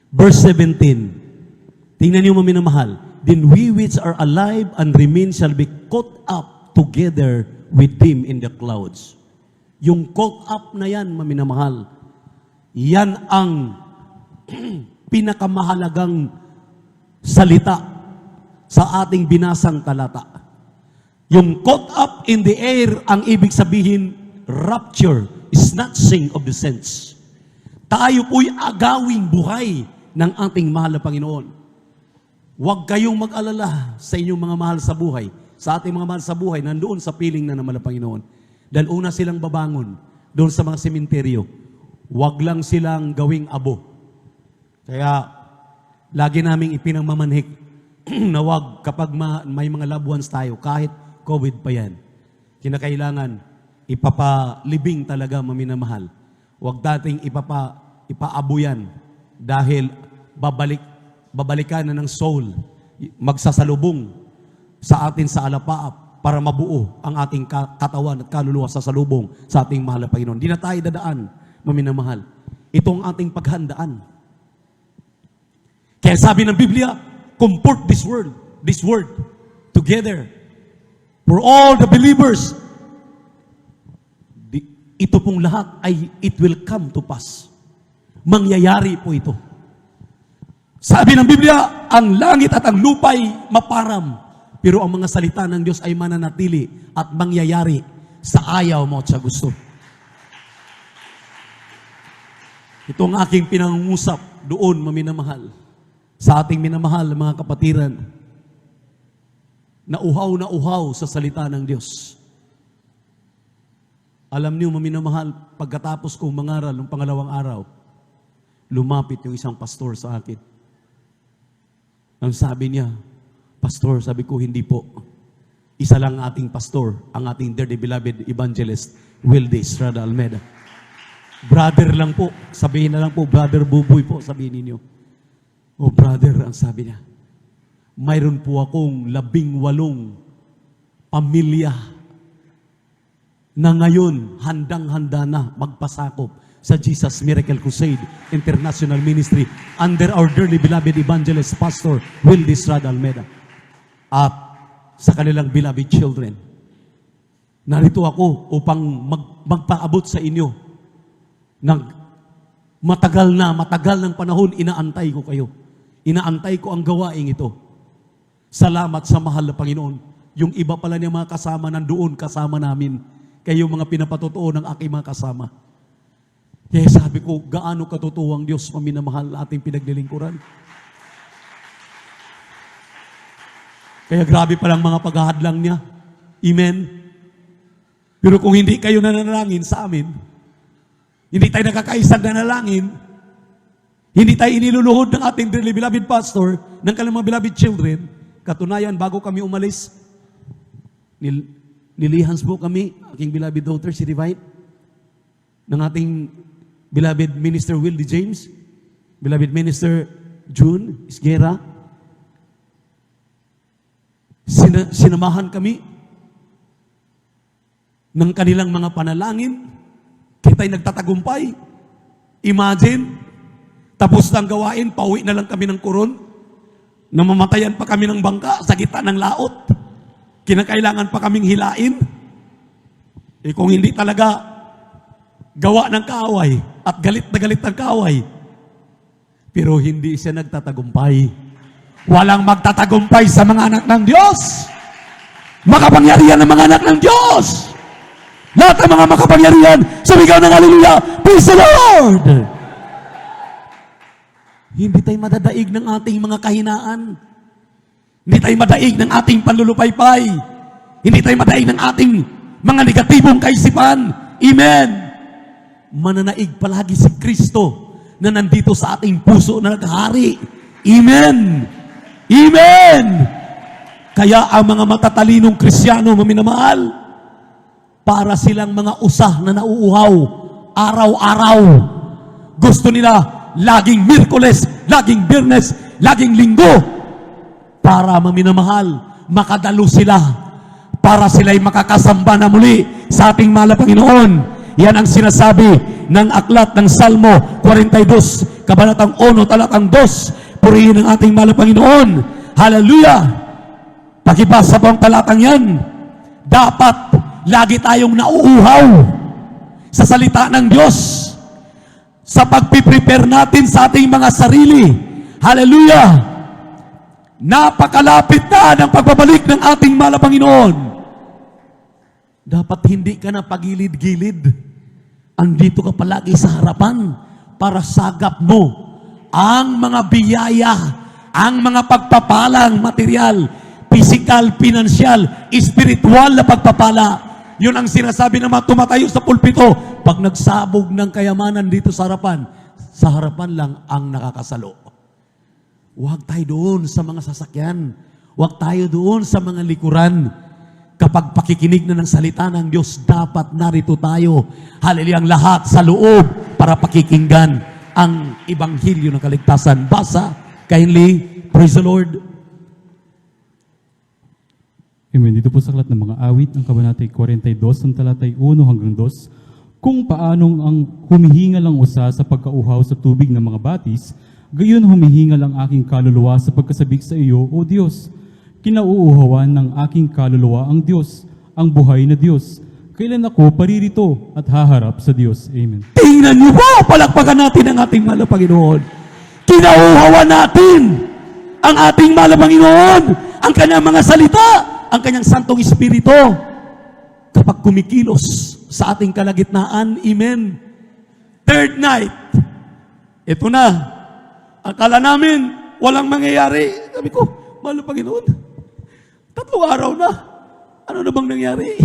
verse 17, tingnan niyo mga minamahal, then we which are alive and remain shall be caught up together with him in the clouds. Yung caught up na yan, mga minamahal, yan ang pinakamahalagang salita sa ating binasang talata. Yung caught up in the air, ang ibig sabihin, rapture, snatching of the saints. Tayo po'y agawing buhay ng ating mahal na Panginoon. Huwag kayong mag-alala sa inyong mga mahal sa buhay. Sa ating mga mahal sa buhay, nandoon sa piling na ng mahal na Panginoon. Dahil una silang babangon doon sa mga sementeryo. Huwag lang silang gawing abo. Kaya, lagi naming ipinamamanhik na huwag kapag may mga loved ones tayo, kahit COVID pa yan, kinakailangan ipapalibing talaga maminamahal. Huwag dating ipaabo yan dahil babalikan na ng soul, magsasalubong sa atin sa alapaap para mabuo ang ating katawan at kaluluwa sa salubong sa ating mahal na Panginoon. Di na tayo dadaan, maminamahal. Ito ang ating paghandaan. Kaya sabi ng Biblia, comport this word together for all the believers. Ito pong lahat ay it will come to pass. Mangyayari po ito. Sabi ng Biblia, ang langit at ang lupa'y maparam, pero ang mga salita ng Diyos ay mananatili at mangyayari sa ayaw mo at sa gusto. Ito ang aking pinangungusap doon, maminamahal, sa ating minamahal mga kapatiran, na uhaw sa salita ng Diyos. Alam niyo, maminamahal, pagkatapos kong mangaral ng pangalawang araw, lumapit yung isang pastor sa akin. Ang sabi niya, Pastor, sabi ko, hindi po. Isa lang ating pastor, ang ating dearly beloved evangelist, Wilde Estrada Almeda. Brother lang po, sabihin na lang po, Brother Buboy po, sabihin ninyo. Oh, brother, ang sabi niya, mayroon po akong 18 pamilya na ngayon handang-handa na magpasakop sa Jesus Miracle Crusade International Ministry under our dearly beloved evangelist Pastor Wilde Estrada Almeda at sa kanilang beloved children. Narito ako upang magpaabot sa inyo ng matagal ng panahon, inaantay ko kayo. Inaantay ko ang gawaing ito. Salamat sa mahal na Panginoon. Yung iba pala niya mga kasama nandoon, kasama namin. Kayo mga pinapatotoo ng aking mga kasama. Kaya sabi ko, gaano katotoo ang Diyos maminamahal na ating pinaglilingkuran. Kaya grabe palang mga paghahadlang niya. Amen. Pero kung hindi kayo nananalangin sa amin, hindi tayo nakakaisang nanalangin, hindi tayo iniluluhod ng ating dearly beloved pastor, ng kanilang mga beloved children, katunayan, bago kami umalis, nilihans po kami, aking beloved daughter, si Divine, ng ating beloved Minister Wilde James, beloved Minister June Isguera. Sinamahan kami ng kanilang mga panalangin. Kita'y nagtatagumpay. Imagine, tapos ng gawain, pauwi na lang kami ng Coron. Namamatayan pa kami ng bangka sa gitna ng laot. Kinakailangan pa kaming hilain. Kung hindi talaga gawa ng kaaway at galit na galit ng kaaway, pero hindi siya nagtatagumpay. Walang magtatagumpay sa mga anak ng Diyos. Makapangyarihan ng mga anak ng Diyos. Lahat ng mga makapangyarihan, sumigaw ng hallelujah. Praise the Lord! Hindi tayo madadaig ng ating mga kahinaan. Hindi tayo madaig ng ating panlulupaypay. Hindi tayo madaig ng ating mga negatibong kaisipan. Amen. Mananaig palagi si Kristo na nandito sa ating puso na naghari. Amen. Amen. Kaya ang mga matatalinong Kristiyano, maminamahal, para silang mga usah na nauuhaw araw-araw. Gusto nila laging Miyerkules, laging Biyernes, laging Linggo, para maminamahal, makadalo sila, para sila'y makakasamba na muli sa ating mahal na Panginoon. Yan ang sinasabi ng aklat ng Salmo 42, kabanatang 1, talatang 2. Purihin ang ating mahal na Panginoon. Hallelujah! Pakibasa po ang talatang yan. Dapat lagi tayong nauuhaw sa salita ng Diyos, sa pagpiprepare natin sa ating mga sarili. Hallelujah! Napakalapit na ng pagbabalik ng ating mahal na Panginoon. Dapat hindi ka na pagilid-gilid. Andito ka palagi sa harapan para sagap mo ang mga biyaya, ang mga pagpapalang material, physical, financial, spiritual na pagpapala. Yun ang sinasabi ng mga tumatayo sa pulpito. Pag nagsabog ng kayamanan dito sa harapan lang ang nakakasalo. Huwag tayo doon sa mga sasakyan. Huwag tayo doon sa mga likuran. Kapag pakikinig na ng salita ng Diyos, dapat narito tayo. Hallelujah, ang lahat sa loob para pakikinggan ang Ebanghelyo ng kaligtasan. Basa, kindly, praise the Lord. Amen. Dito po sa aklat ng mga awit, ang kabanatay 42, ang talatay 1 hanggang 2, kung paanong ang humihingal ang usa sa pagkauhaw sa tubig ng mga batis, gayon humihingal ang aking kaluluwa sa pagkasabik sa iyo, O Diyos. Kinauuhawan ng aking kaluluwa ang Diyos, ang buhay na Diyos. Kailan ako paririto at haharap sa Diyos. Amen. Tingnan niyo po, palakpakan natin ang ating mahal na Panginoon. Kinauuhawan natin ang ating mahal na Panginoon, ang kanyang mga salita, ang kanyang Santong Espiritu. Kapag kumikilos sa ating kalagitnaan, amen. Third night, ito na. Akala namin, walang mangyayari. Sabi ko, mahal na Panginoon, 3 araw na. Ano na bang nangyari?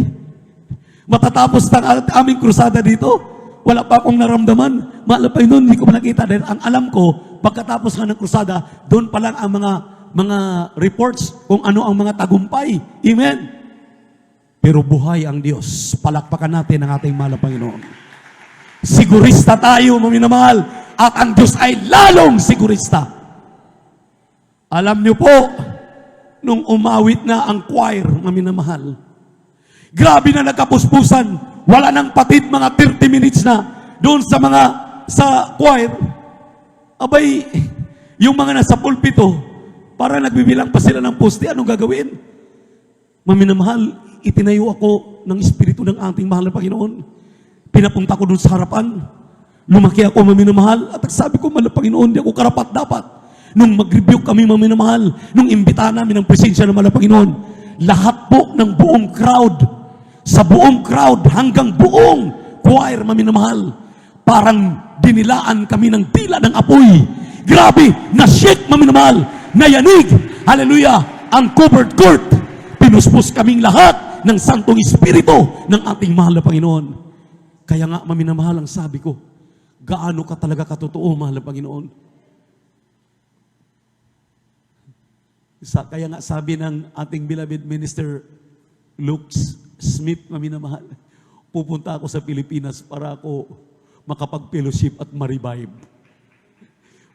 Matatapos ng aming krusada dito, wala pa akong naramdaman. Mahal na Panginoon, hindi ko nakita. Dahil ang alam ko, pagkatapos ng krusada, doon pa lang ang mga reports kung ano ang mga tagumpay. Amen. Pero buhay ang Diyos. Palakpakan natin ang ating mahal na Panginoon. Sigurista tayo, maminamahal. At ang Diyos ay lalong sigurista. Alam niyo po, nung umawit na ang choir, maminamahal, grabe na nagkapuspusan. Wala nang patid, mga 30 minutes na doon sa choir. Abay, yung mga nasa pulpito, para nagbibilang pa sila ng poste, anong gagawin? Maminamahal, itinayo ako ng Espiritu ng ating mahal na Panginoon. Pinapunta ko doon sa harapan. Lumaki ako, maminamahal. At sabi ko, mahal na Panginoon, di ako karapat-dapat. Nung mag-rebuke kami, maminamahal, nung imbitahan namin ang presensya ng mahal na Panginoon, lahat po ng buong crowd, sa buong crowd, hanggang buong choir, maminamahal, parang dinilaan kami ng tila ng apoy. Grabe, na-shake, maminamahal, nayanig, hallelujah, ang covered court. Pinuspos kaming lahat ng Santong Espiritu ng ating mahal na Panginoon. Kaya nga, maminamahal, ang sabi ko, gaano ka talaga katotoo, mahal na Panginoon? Kaya nga sabi ng ating beloved minister Luke Smith, maminamahal, pupunta ako sa Pilipinas para ako makapag-fellowship at ma-revive.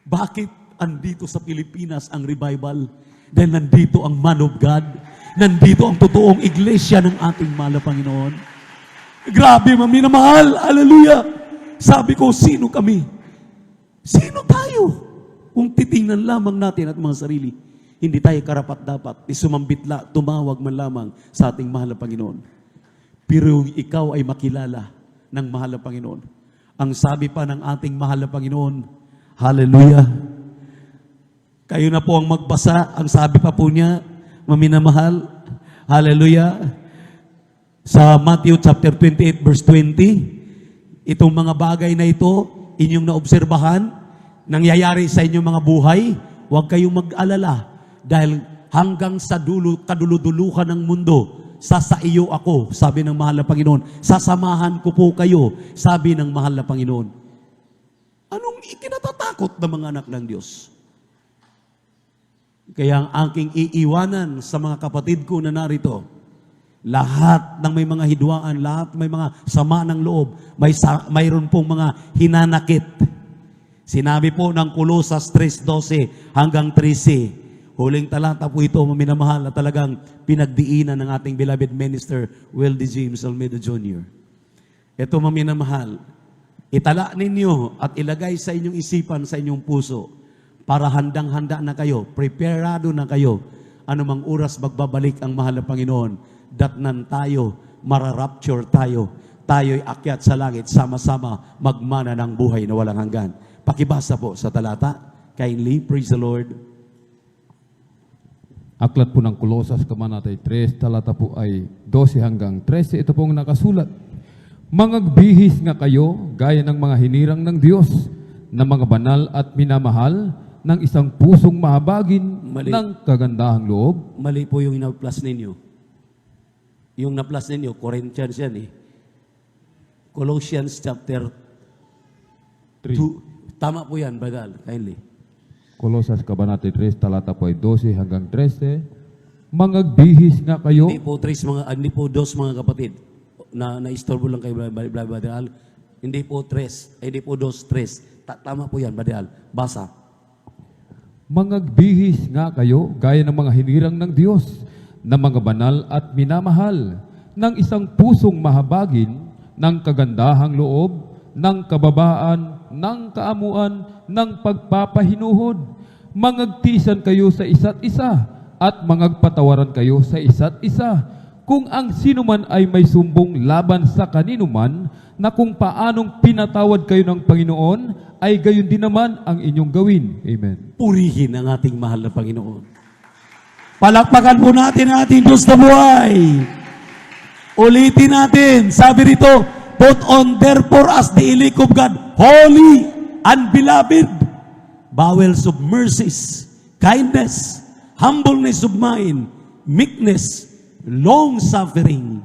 Bakit andito sa Pilipinas ang revival? Dahil nandito ang man of God, nandito ang totoong iglesia ng ating mahal na Panginoon. Grabe, maminamahal, hallelujah. Sabi ko, sino kami? Sino tayo? Kung titingnan lamang natin at mga sarili, hindi tayo karapat-dapat, isumambitla, tumawag man lamang sa ating mahal na Panginoon. Pero ikaw ay makilala ng mahal na Panginoon. Ang sabi pa ng ating mahal na Panginoon, hallelujah. Kayo na po ang magbasa, ang sabi pa po niya, maminamahal, hallelujah. Sa Matthew chapter 28 verse 20, itong mga bagay na ito, inyong naobserbahan, nangyayari sa inyong mga buhay, huwag kayong mag-alala dahil hanggang sa kaduluduluhan ng mundo, sasaiyo ako, sabi ng mahal na Panginoon. Sasamahan ko po kayo, sabi ng mahal na Panginoon. Anong ikinatatakot ng mga anak ng Diyos? Kaya ang aking iiwanan sa mga kapatid ko na narito, lahat ng may mga hidwaan, lahat may mga sama ng loob, mayroon pong mga hinanakit. Sinabi po ng Kolosas 3:12 hanggang 13, huling talata po ito, minamahal na talagang pinagdiinan ng ating beloved minister, Weldy James Almeida Jr. Ito maminamahal, itala ninyo at ilagay sa inyong isipan, sa inyong puso, para handang-handa na kayo, preparado na kayo, anumang oras magbabalik ang mahal na Panginoon, datnan tayo, mararapture tayo, tayo'y akyat sa langit, sama-sama magmana ng buhay na walang hanggan. Pakibasa po sa talata, kindly, praise the Lord. Aklat po ng Kolosas, Kabanata 3, talata po ay 12 hanggang 13. Ito pong nakasulat. Mangagbihis nga kayo, gaya ng mga hinirang ng Diyos, na mga banal at minamahal, ng isang pusong mahabagin, Mali. ng kagandahang loob. Mali po yung na-plus ninyo. Yung na-plus ninyo, Corinthians yan eh. Colossians chapter 2. Tama po yan, Badal, kindly. Kolosas, Kabanata 3, talata po ay 12 hanggang 13. Mangagbihis nga kayo. Hindi po dos mga kapatid. Na-istorbo lang kayo, Badal. Hindi po tres, hindi po dos, tres. Tama po yan, Badal. Basa. Mangagbihis nga kayo, gaya ng mga hinirang ng Diyos, na mga banal at minamahal, ng isang pusong mahabagin, ng kagandahang loob, ng kababaan, ng kaamuan, ng pagpapahinuhod. Mangagtisan kayo sa isa't isa, at mangagpatawaran kayo sa isa't isa. Kung ang sinuman ay may sumbong laban sa kaninuman, na kung paanong pinatawad kayo ng Panginoon, ay gayon din naman ang inyong gawin. Amen. Purihin ang ating mahal na Panginoon. Palakpakan po natin ang ating Diyos na buhay. Ulitin natin. Sabi rito, put on therefore as the elect of God, holy and beloved, bowels of mercies, kindness, humbleness of mind, meekness, long-suffering,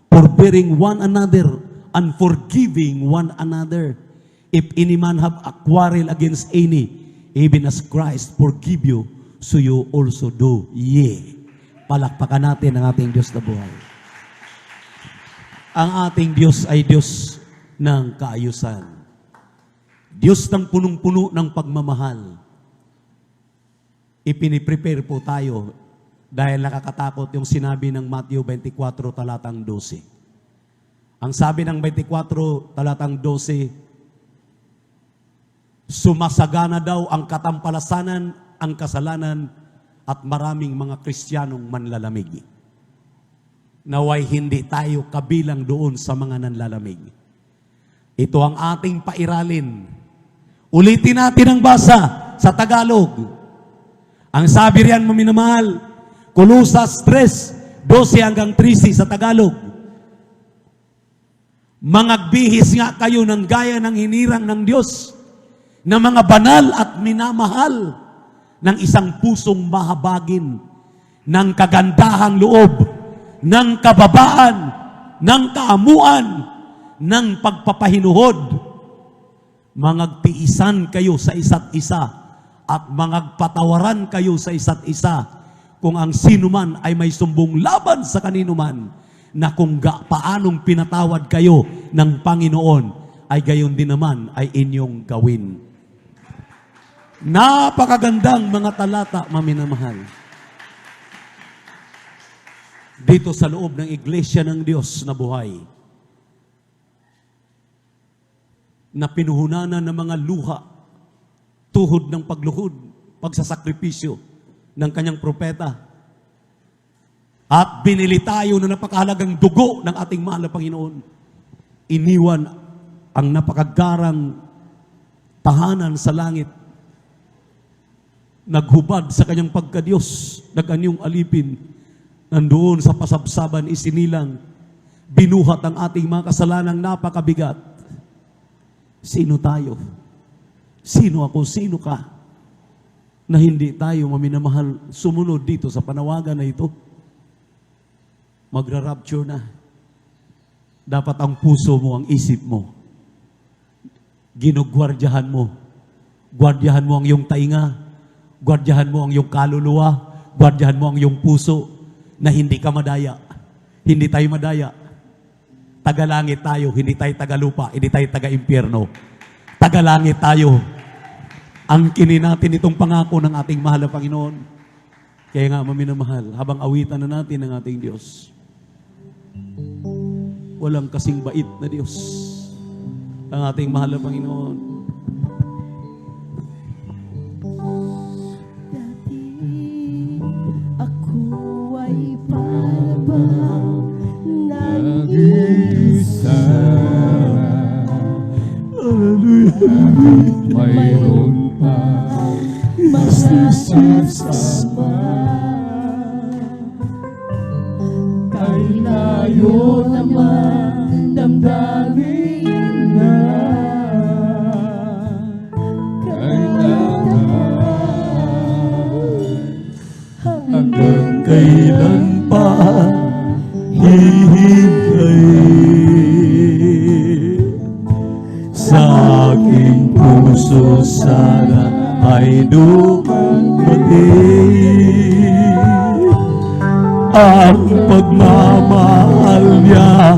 forbearing one another, and forgiving one another. If any man have a quarrel against any, even as Christ forgive you, so you also do. Palakpakan natin ang ating Diyos na buhay. Ang ating Diyos ay Diyos ng kaayusan. Diyos ng punong-puno ng pagmamahal. Ipiniprepare po tayo dahil nakakatakot yung sinabi ng Matthew 24 talatang 12. Ang sabi ng 24 talatang 12, sumasagana daw ang katampalasanan, ang kasalanan, at maraming mga Kristiyanong manlalamig. Naway hindi tayo kabilang doon sa mga nanlalamig. Ito ang ating pairalin. Ulitin natin ang basa sa Tagalog. Ang sabi riyan, maminamahal, Kolosas 3, 12 hanggang 13 sa Tagalog. Mangagbihis nga kayo ng gaya ng hinirang ng Diyos, na mga banal at minamahal, ng isang pusong mahabagin, ng kagandahang loob, ng kababaan, ng kaamuan, ng pagpapahinuhod. Mangagtiisan kayo sa isa't isa at mangagpatawaran kayo sa isa't isa kung ang sino man ay may sumbong laban sa kanino man, na kung paanong pinatawad kayo ng Panginoon ay gayon din naman ay inyong gawin. Napakagandang mga talata, maminamahal. Dito sa loob ng iglesia ng Diyos na buhay, na pinuhunanan ng mga luha, tuhod ng pagluhod, pagsasakripisyo ng kanyang propeta, at binili tayo na napakahalagang dugo ng ating mahal na Panginoon. Iniwan ang napakagarang tahanan sa langit, naghubad sa kanyang pagkadiyos, nag-anyong alipin, nandoon sa pasabsaban isinilang, binuhat ang ating mga kasalanang napakabigat. Sino tayo? Sino ako? Sino ka? Na hindi tayo maminamahal sumunod dito sa panawagan na ito. Magra-rapture na. Dapat ang puso mo, ang isip mo, ginugwardyahan mo. Gwardyahan mo ang iyong tainga. Gwardyahan mo ang iyong kaluluwa. Gwardyahan mo ang iyong puso na hindi ka madaya. Hindi tayo madaya. Tagalangit tayo, hindi tayo tagalupa, hindi tayo taga-impyerno. Tagalangit tayo. Angkinin natin itong pangako ng ating mahal na Panginoon. Kaya nga, maminamahal, habang awitan na natin ang ating Diyos, walang kasing bait na Diyos ang ating mahal na Panginoon. Ako ay parabang Isa. Mayroon pa masasama. Kay layo naman damdamin na Hanggang kailan pa hihintay sa aking puso sana ay dumating ang pagmamahal niya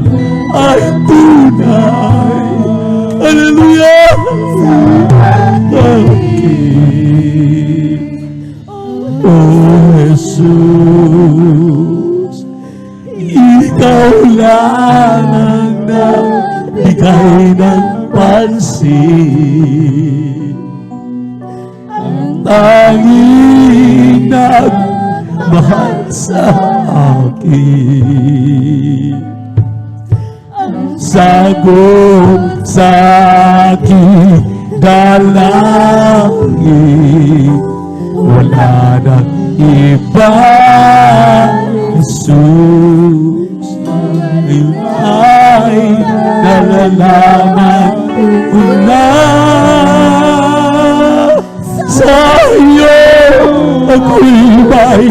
ay tunay. Hallelujah! Oh Jesus, ikaw lang ang nagbigay ng pansin, ang tanging nagmahal sa akin, ang sagot sa aking dalangin. Wala nang iba, Jesus, ngayon ay nalalaman ko na sa iyo ako'y may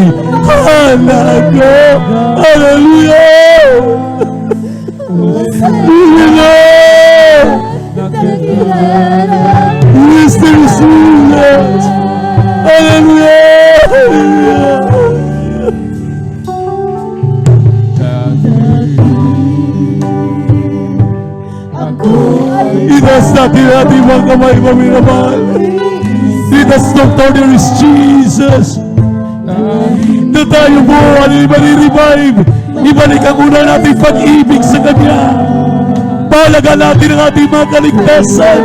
halaga. Hallelujah! Hallelujah! Mr. Jesus! Hallelujah! Itaas natin ating mga kamay, maminamahal. Itaas ng Lord is Jesus. Na tayo po ay marirevive. Ibalik ang una natin pag-ibig sa Kanya. Palagan natin ang ating mga kaligtasan.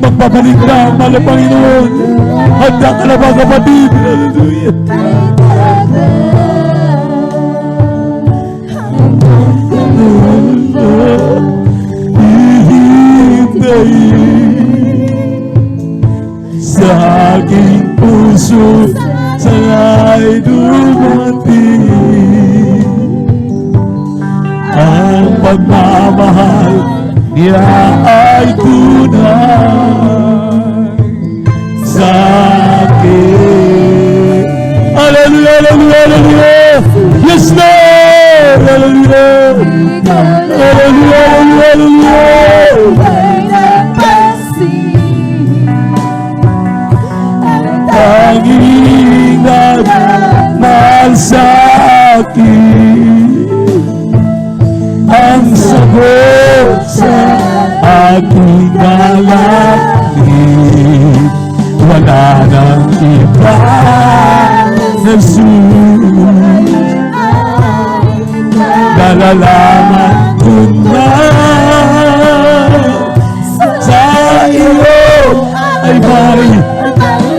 Magpabalik na ang mahal na Panginoon. Handa ka na mga kapatid. Hallelujah. Sa aking puso sana'y dumating ang pagmamahal niya ay tunay sa akin. Hallelujah, hallelujah, hallelujah. Yes, Lord. Hallelujah. Hallelujah, hallelujah. Tanging nagmahal sa akin, ang sagot sa aking dalangin. Wala nang iba, Jesus, nalalaman ko na sa iyo ay may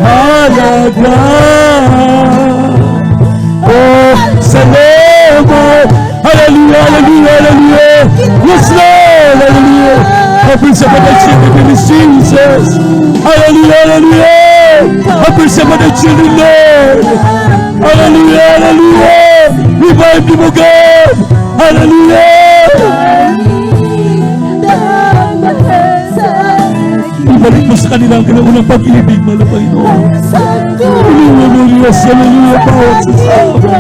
halaga. Oh, salamat. Hallelujah, hallelujah, hallelujah. Yes, Lord, hallelujah. Open sa mga children of Jesus. Hallelujah, hallelujah. Open sa mga children, Lord. Hallelujah, hallelujah. Revive them, O God. Hallelujah! Ibalik mo sa kanila ang kinaunang pag-ibig, mahal na Panginoon. Hallelujah, hallelujah, bawat sasama.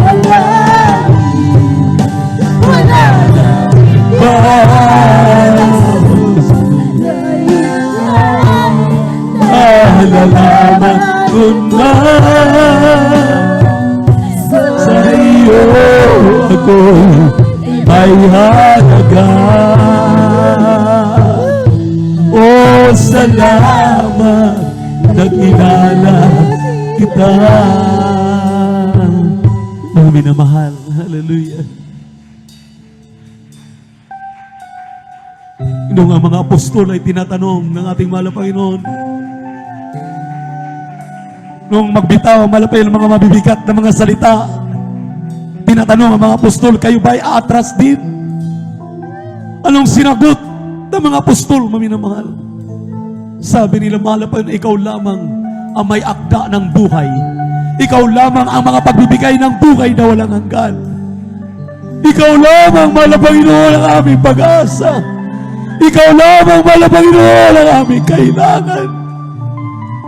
Nalalaman ko na sa iyo ako may halaga. O salamat, nakilala kita. Mga minamahal, hallelujah. Noong ang mga apostol ay tinatanong ng ating mahal na Panginoon, noong magbitaw ang malapay ng mga mabibigat na mga salita, tinatanong ang mga apostol, kayo ba ay atras din? Anong sinagot ng mga apostol, maminamahal? Sabi nila, mahal na Panginoon, ikaw lamang ang may akda ng buhay. Ikaw lamang ang mga pagbibigay ng buhay na walang hanggan. Ikaw lamang, mahal na Panginoon, ang aming pag-asa. Ikaw lamang, mahal na Panginoon, ang aming kailangan.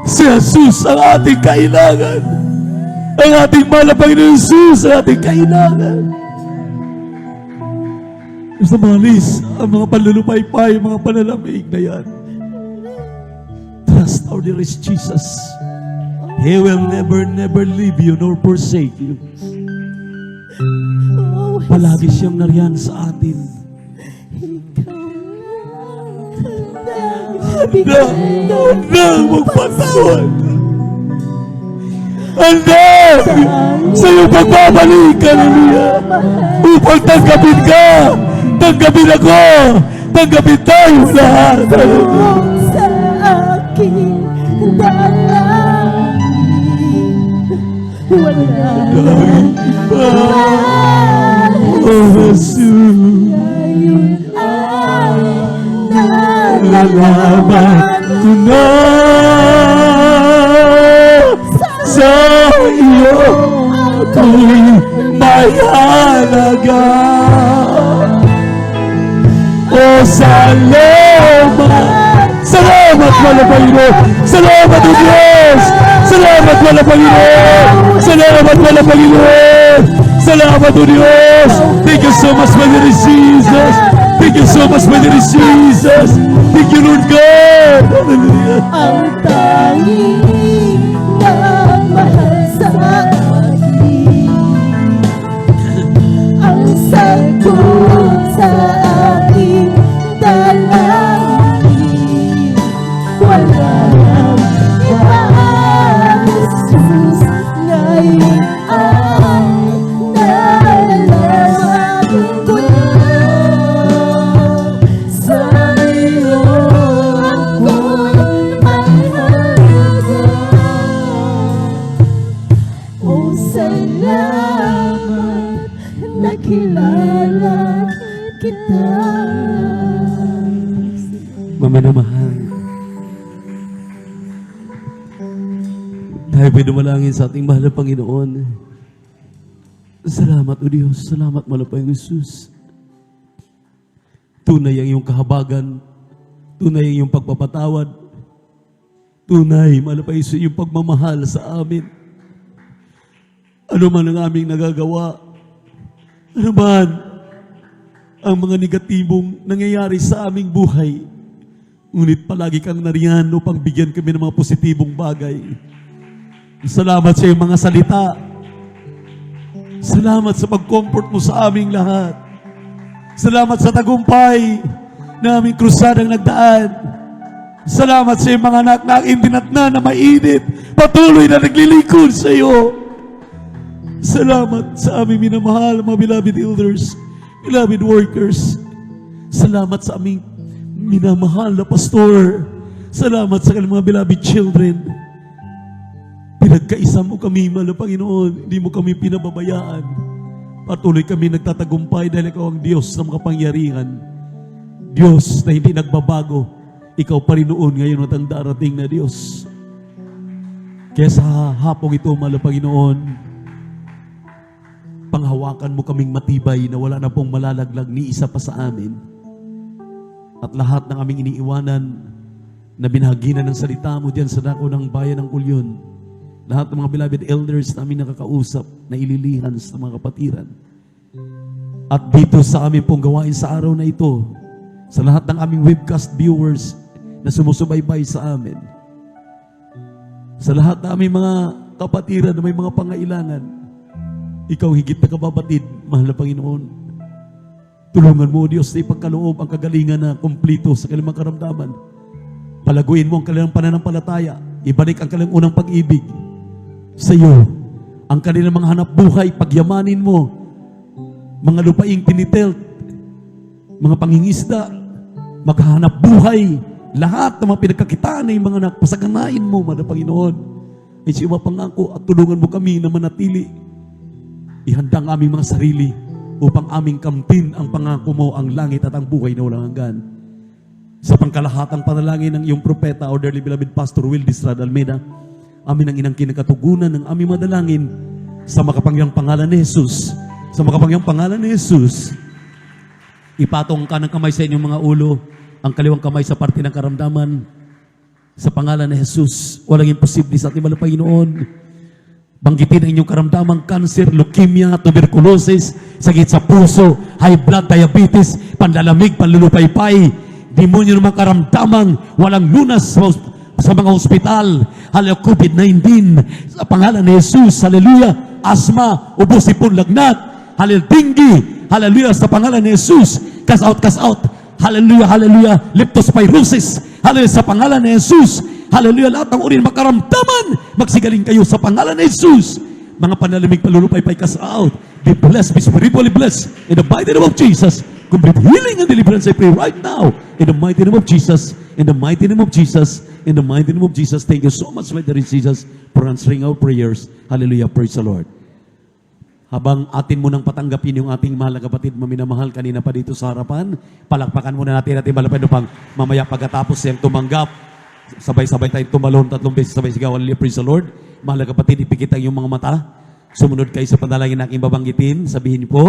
Si Jesus ang ating kailangan. Ang ating mahal na Panginoon Jesus ang ating kailangan. Sa mga lis, ang mga panlulupaypay, mga panalamig na yan. Trust our dearest Jesus. He will never, never leave you nor forsake you. Palagi siyang nariyan sa atin. Handang magpatawad. Handang sa iyong pagbabalik, hallelujah, upang tanggapin ka, tanggapin ako, tanggapin tayo lahat. Sa aking dalangin, wala Oh, Jesus, nalalaman ko na sa iyo ako'y may halaga. Oh, salamat! Salamat, mahal na Panginoon! Salamat, O Diyos! Salamat, mahal na Panginoon! Salamat, mahal na Panginoon! Salamat, O Diyos! Thank you so much, my dear Jesus! Thank you so much, my dear Jesus! Thank you, Lord God! Hallelujah! ang tanging nagmahal sa akin, ang sagot sa aking dalangin, wala nang iba, Jesus, ngayon ang nalalaman ko na sa iyo ako'y mahalaga. Oh, salamat, nakilala kita. Mama na mahal, tayo pwede malangin sa ating mahal na Panginoon. Salamat, O Diyos. Salamat, mahal na Panginoon Jesus. Tunay ang iyong kahabagan. Tunay ang iyong pagpapatawad. Tunay, mahal na Panginoon Jesus, iyong pagmamahal sa amin. Ano man ang aming nagagawa, ano man ang mga negatibong nangyayari sa aming buhay, ngunit palagi kang nariyan upang bigyan kami ng mga positibong bagay. Salamat sa iyong mga salita. Salamat sa pag-comfort mo sa aming lahat. Salamat sa tagumpay na aming krusadang nagdaan. Salamat sa iyong mga anak na indinatna na mainit, patuloy na naglilingkod sa iyo. Salamat sa aming minamahal, mga beloved elders, beloved workers. Salamat sa aming minamahal na pastor. Salamat sa kanilang mga beloved children. Pinagkaisa mo kami, mahal na Panginoon. Hindi mo kami pinababayaan. Patuloy kami nagtatagumpay dahil ikaw ang Diyos ng makapangyarihan. Diyos na hindi nagbabago. Ikaw pa rin noon, ngayon at ang darating na Diyos. Kaya sa hapong ito, mahal na Panginoon, panghawakan mo kaming matibay na wala na pong malalaglag ni isa pa sa amin. At lahat ng aming iniiwanan na binahagi na ng salita mo diyan sa dako ng bayan ng Ulyon. Lahat ng mga beloved elders na aming nakakausap na ililihan sa mga kapatiran. At dito sa aming pong gawain sa araw na ito, sa lahat ng aming webcast viewers na sumusubaybay sa amin, sa lahat ng aming mga kapatiran na may mga pangailangan, ikaw higit na kababatid, mahal na Panginoon. Tulungan mo, Diyos, na ipagkaloob ang kagalingan na kumplito sa kanilang karamdaman. Palaguin mo ang kanilang pananampalataya. Ibalik ang kanilang unang pag-ibig sa iyo. Ang kanilang mga hanap buhay, pagyamanin mo. Mga lupaing tinitelt, mga pangingisda, maghahanap buhay, lahat ng mga pinagkakitaan ay mga napasaganain mo, Mahal na Panginoon. Ay siya mapangako at tulungan mo kami na manatili. Ihanda ang aming mga sarili upang aming kamtin ang pangako mo, ang langit at ang buhay na walang hanggan. Sa pangkalahatang panalangin ng iyong propeta, o dearly beloved Pastor Will Distrad Almeida, amin ang inang kinakatugunan ng aming madalangin sa makapangyang pangalan ni Jesus. Sa makapangyang pangalan ni Jesus, ipatong ka ng kamay sa inyong mga ulo, ang kaliwang kamay sa parte ng karamdaman. Sa pangalan ni Jesus, walang imposible sa ating mahal na Panginoon. Banggitin ang inyong karamdamang cancer, leukemia, tuberculosis, sakit sa puso, high blood, diabetes, panlalamig, panlulupaypay, demonyo ng mga karamdamang walang lunas sa mga ospital, halayo COVID-19, sa pangalan ni Jesus, hallelujah, asma, ubo, sipon, lagnat, hallelujah, dengue, hallelujah, sa pangalan ni Jesus, cast out, hallelujah, hallelujah, leptospirosis, hallelujah, sa pangalan ni Jesus, hallelujah, lahat ng uri ng makaramdaman, magsigaling kayo sa pangalan ni Jesus. Mga panalamig, palulupaypay, cast out. Be blessed, be spiritually blessed. In the mighty name of Jesus. Complete healing and deliverance, I pray right now. In the mighty name of Jesus. In the mighty name of Jesus. In the mighty name of Jesus. Thank you so much, my dear Jesus, for answering our prayers. Hallelujah, praise the Lord. Habang atin mo nang patanggapin yung ating mahal na kapatid, maminamahal kanina pa dito sa harapan, palakpakan muna natin ating malapad upang mamaya pagkatapos siyang tumanggap, sabay-sabay tayong tumalon 3 beses, sabay sigaw, hallelujah, praise the Lord. Mahal na kapatid, ipikit ang iyong mga mata. Sumunod kayo sa panalangin na aking babanggitin. Sabihin niyo po,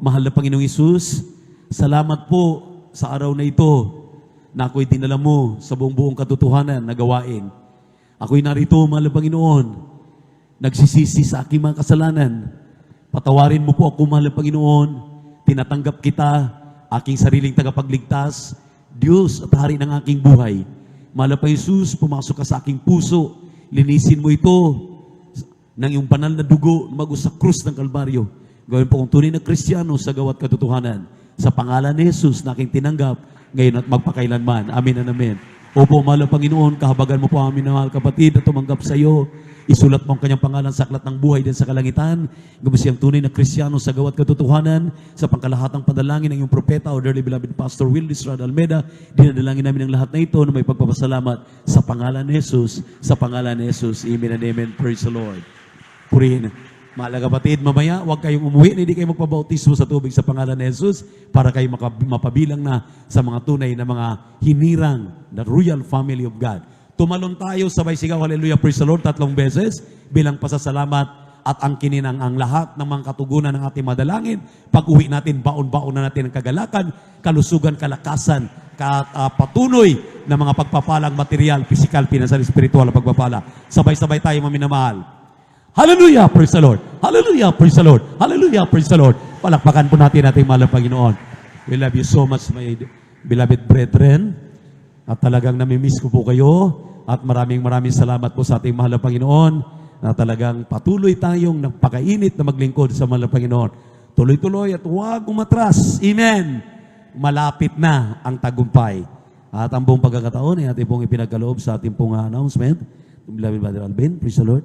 mahal na Panginoong Isus, salamat po sa araw na ito na ako'y dinala mo sa buong katotohanan na gawain. Ako'y narito, mahal na Panginoon, nagsisisi sa aking mga kasalanan. Patawarin mo po ako, mahal na Panginoon. Tinatanggap kita, aking sariling tagapagligtas, Diyos at Hari ng aking buhay. Mahal na Jesus, pumasok ka sa aking puso. Linisin mo ito ng iyong banal na dugo bago sa krus ng Kalbaryo. Gawin po kong tunay na Kristiyano sa gawat katotohanan. Sa pangalan ni Jesus na aking tinanggap, ngayon at magpakailanman. Amin and amen. Opo, mahal na Panginoon, kahabagan mo po amin na mahal kapatid na tumanggap sa iyo. Isulat mo ang kanyang pangalan sa aklat ng buhay din sa kalangitan. Gawin siyang tunay na Kristiyano sa gawat katotohanan. Sa pangkalahatang panalangin ng iyong propeta, o dearly beloved Pastor Will Distrad Almeida, dinadalangin namin ang lahat na ito na may pagpapasalamat sa pangalan ni Jesus. Sa pangalan ni Jesus. Amen and amen. Praise the Lord. Purihin. Mahal na kapatid, mamaya huwag kayong umuwi na hindi kayo magpabautismo sa tubig sa pangalan ni Jesus para kayo mapabilang na sa mga tunay na mga hinirang, the royal family of God. Tumalon tayo, sabay sigaw, hallelujah, praise the Lord, 3 beses, bilang pasasalamat at ang kininang ang lahat ng mga katugunan ng ating madalangin. Pag uwi natin, baon-baon na natin ang kagalakan, kalusugan, kalakasan, patuloy na mga pagpapalang material, physical, financial, spiritual na pagpapala. Sabay-sabay tayo maminamahal. Hallelujah, praise the Lord. Hallelujah, praise the Lord. Hallelujah, praise the Lord. Palakpakan po natin ating mahal na Panginoon. We love you so much, my beloved brethren. At talagang namimiss ko po kayo. At maraming salamat po sa ating mahal na Panginoon na talagang patuloy tayong napakainit na maglingkod sa mahal na Panginoon. Tuloy-tuloy at huwag umatras. Amen. Malapit na ang tagumpay. At ang buong pagkakataon ay ating pong ipinagkaloob sa ating pong announcement. Beloved Brother Alvin, praise the Lord.